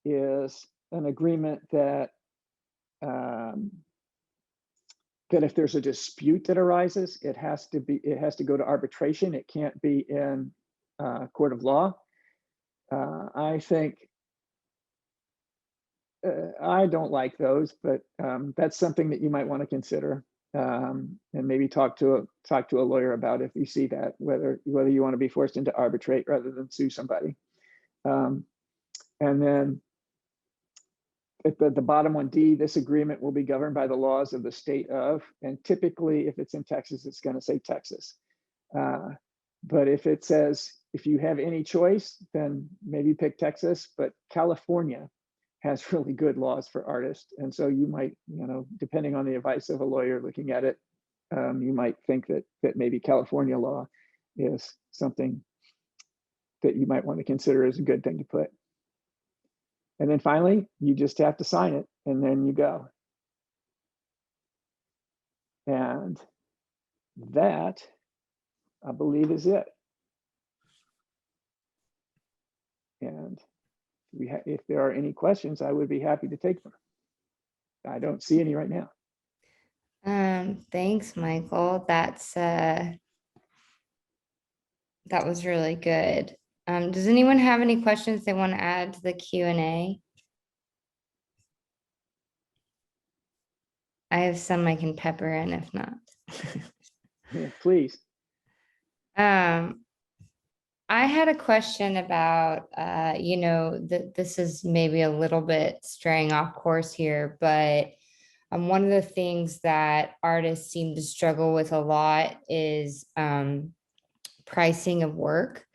is an agreement that if there's a dispute that arises, it has to go to arbitration. It can't be in court of law. I think I don't like those, but that's something that you might want to consider, and maybe talk to a lawyer about if you see that, whether you want to be forced into arbitrate rather than sue somebody. And then at the bottom 1D, this agreement will be governed by the laws of the state of, and typically if it's in Texas, it's going to say Texas. But if it says, if you have any choice, then maybe pick Texas, but California has really good laws for artists. And so you might, depending on the advice of a lawyer looking at it, you might think that maybe California law is something that you might want to consider as a good thing to put. And then finally, you just have to sign it, and then you go. And that, I believe, is it. And if there are any questions, I would be happy to take them. I don't see any right now. Thanks, Michael. That was really good. Does anyone have any questions they want to add to the Q&A? I have some I can pepper in if not. Yeah, please. I had a question about, this is maybe a little bit straying off course here, but one of the things that artists seem to struggle with a lot is pricing of work.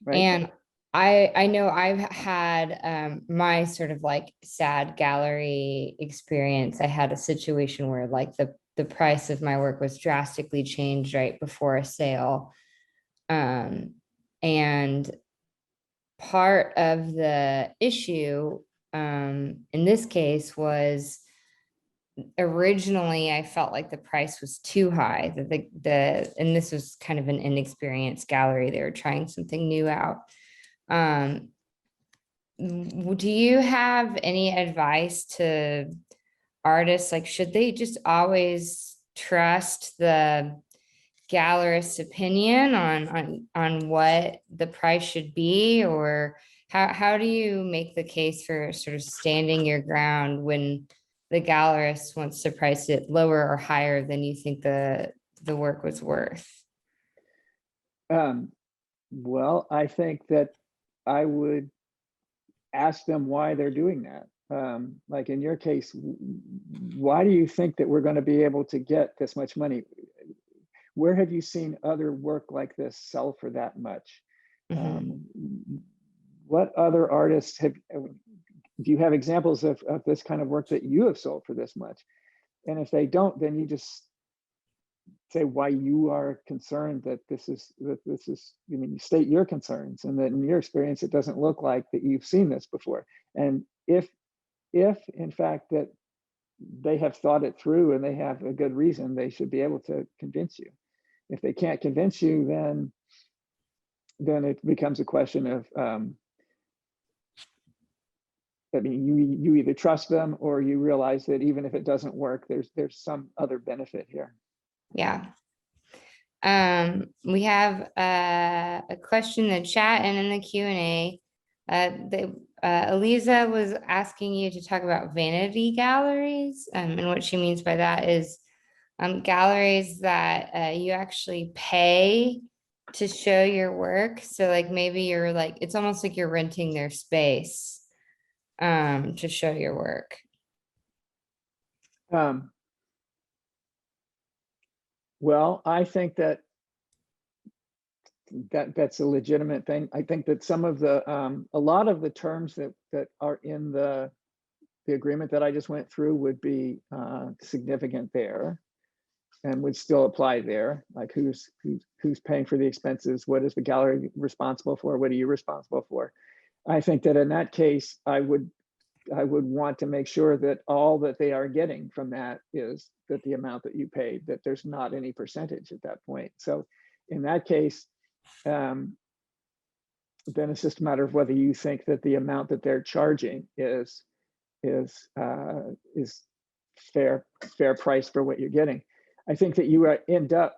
Right. And I know I've had my sort of like sad gallery experience. I had a situation where like the price of my work was drastically changed right before a sale. And part of the issue in this case was originally I felt like the price was too high, that and this was kind of an inexperienced gallery. They were trying something new out. Do you have any advice to artists? Like, should they just always trust the gallerist's opinion on what the price should be, or how do you make the case for sort of standing your ground when the gallerist wants to price it lower or higher than you think the work was worth? Well, I think that I would ask them why they're doing that. Like in your case, why do you think that we're going to be able to get this much money? Where have you seen other work like this sell for that much? What other artists do you have examples of this kind of work that you have sold for this much? And if they don't, then you just say why you are concerned that this is, I mean, you state your concerns, and that in your experience, it doesn't look like that you've seen this before. And if in fact that they have thought it through and they have a good reason, they should be able to convince you. If they can't convince you, then it becomes a question of, I mean, you either trust them or you realize that even if it doesn't work, there's some other benefit here. Yeah. We have a question in the chat and in the Q&A. Eliza was asking you to talk about vanity galleries. And what she means by that is galleries that you actually pay to show your work. So like maybe you're like, it's almost like you're renting their space to show your work. Well, I think that's a legitimate thing. I think that some of the a lot of the terms that are in the agreement that I just went through would be significant there, and would still apply there. Like who's paying for the expenses? What is the gallery responsible for? What are you responsible for? I think that in that case, I would want to make sure that all that they are getting from that is that the amount that you paid, that there's not any percentage at that point. So in that case, then it's just a matter of whether you think that the amount that they're charging is fair price for what you're getting. I think that you end up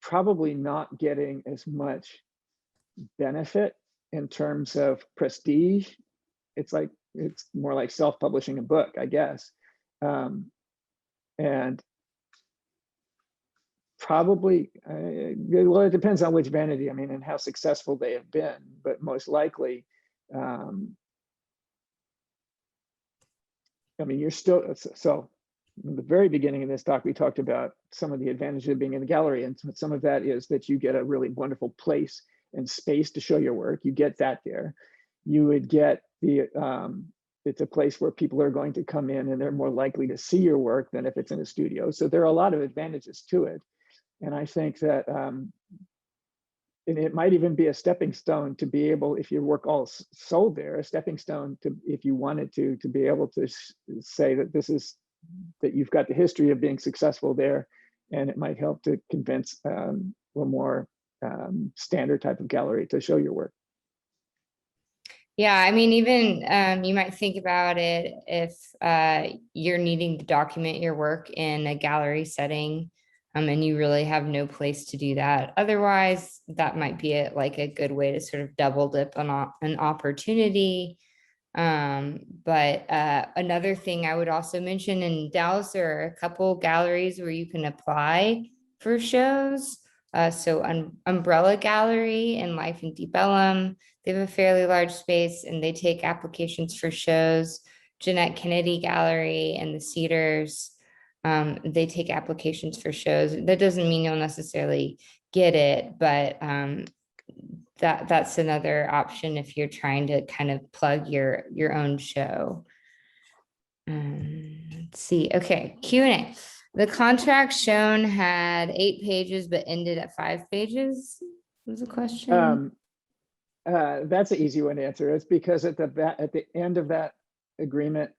probably not getting as much benefit in terms of prestige. It's more like self-publishing a book, I guess. And probably, well, it depends on which vanity, I mean, and how successful they have been, but most likely, I mean, you're still, so in the very beginning of this talk, we talked about some of the advantages of being in the gallery, and some of that is that you get a really wonderful place and space to show your work. You get that there. You would get it's a place where people are going to come in and they're more likely to see your work than if it's in a studio. So there are a lot of advantages to it. And I think that, and it might even be a stepping stone to be able, if your work all sold there, a stepping stone to, if you wanted to be able to say that that you've got the history of being successful there, and it might help to convince a more standard type of gallery to show your work. Yeah, I mean, even you might think about it if you're needing to document your work in a gallery setting, and you really have no place to do that. Otherwise, that might be like a good way to sort of double dip on an opportunity. But another thing I would also mention, in Dallas, there are a couple galleries where you can apply for shows. So Umbrella Gallery and Life in Deep Ellum, they have a fairly large space and they take applications for shows. Jeanette Kennedy Gallery and the Cedars They take applications for shows. That doesn't mean you'll necessarily get it, but that's another option if you're trying to kind of plug your own show. Let's see. Okay, Q&A. The contract shown had 8 pages, but ended at 5 pages. Was the question? That's an easy one to answer. It's because at the end of that agreement,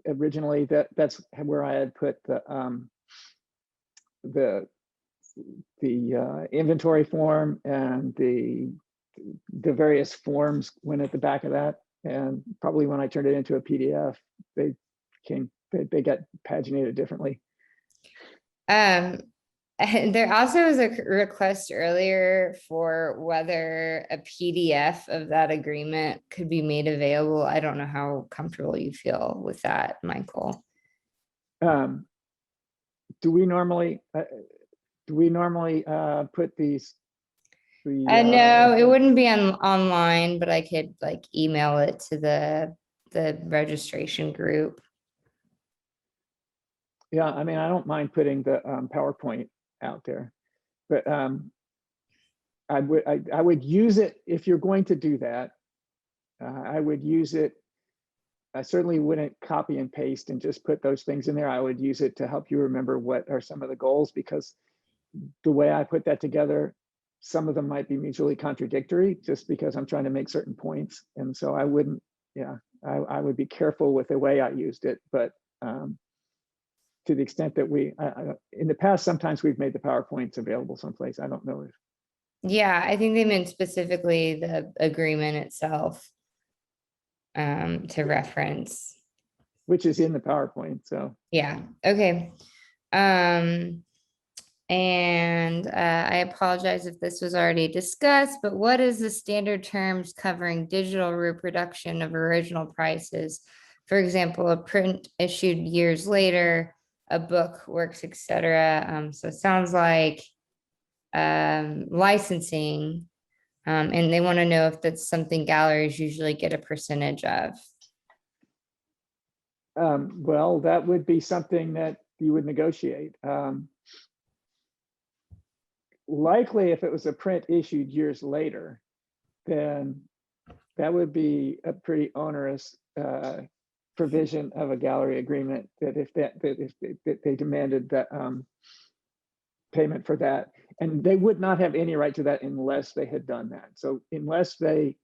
originally that's where I had put the inventory form, and the various forms went at the back of that. And probably when I turned it into a PDF, they got paginated differently. There also was a request earlier for whether a PDF of that agreement could be made available. I don't know how comfortable you feel with that, Michael. Do we normally put these? No, it wouldn't be online, but I could like email it to the registration group. Yeah, I mean, I don't mind putting the PowerPoint out there, but I would use it if you're going to do that. I would use it. I certainly wouldn't copy and paste and just put those things in there. I would use it to help you remember what are some of the goals, because the way I put that together, some of them might be mutually contradictory just because I'm trying to make certain points. And so I wouldn't, I would be careful with the way I used it. But to the extent that in the past, sometimes we've made the PowerPoints available someplace. I don't know if. Yeah, I think they meant specifically the agreement itself to reference. Which is in the PowerPoint, so. Yeah, okay. And I apologize if this was already discussed, but what is the standard terms covering digital reproduction of original prices? For example, a print issued years later, a book, works, etc. So it sounds like licensing, and they want to know if that's something galleries usually get a percentage of. Well, that would be something that you would negotiate. Likely, if it was a print issued years later, then that would be a pretty onerous provision of a gallery agreement, that if they demanded that payment for that, and they would not have any right to that unless they had done that. So unless it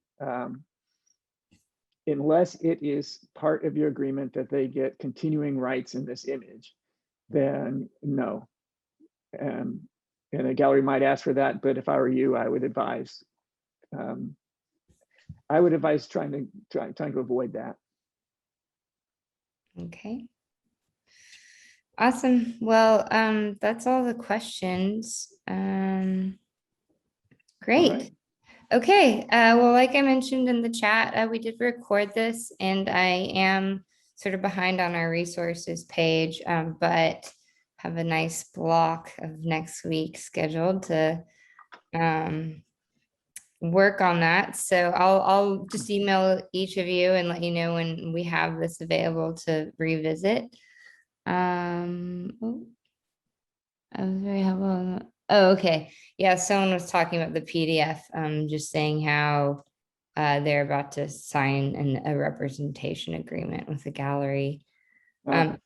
is part of your agreement that they get continuing rights in this image, then no. And a gallery might ask for that, but if I were you, I would advise trying to avoid that. Okay. Awesome. Well, that's all the questions. Great. Right. Okay. Well, like I mentioned in the chat, we did record this, and I am sort of behind on our resources page, but have a nice block of next week scheduled to work on that. So I'll just email each of you and let you know when we have this available to revisit. I was very helpful. Oh, okay. Yeah, someone was talking about the PDF, just saying how they're about to sign a representation agreement with the gallery. Laura,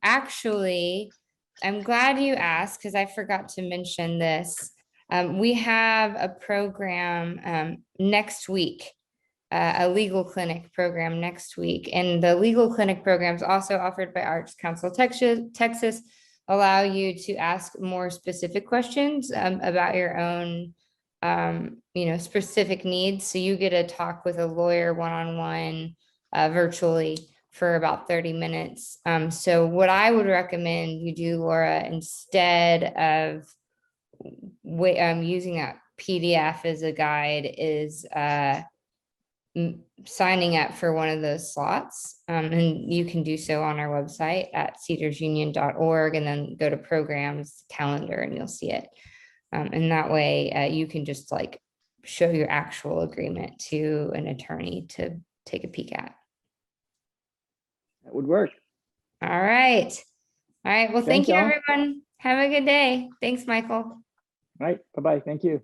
actually, I'm glad you asked, because I forgot to mention this. We have a program next week, a legal clinic program next week. And the legal clinic programs also offered by Arts Counsel Texas allow you to ask more specific questions about your own specific needs. So you get to talk with a lawyer one-on-one virtually for about 30 minutes. So what I would recommend you do, Laura, instead of using that PDF as a guide, is signing up for one of those slots. And you can do so on our website at cedarsunion.org, and then go to programs calendar and you'll see it. And that way you can just like show your actual agreement to an attorney to take a peek at. That would work. All right. All right. Well, thank Thank you, y'all. everyone. Have a good day. Thanks, Michael. All right, bye-bye, thank you.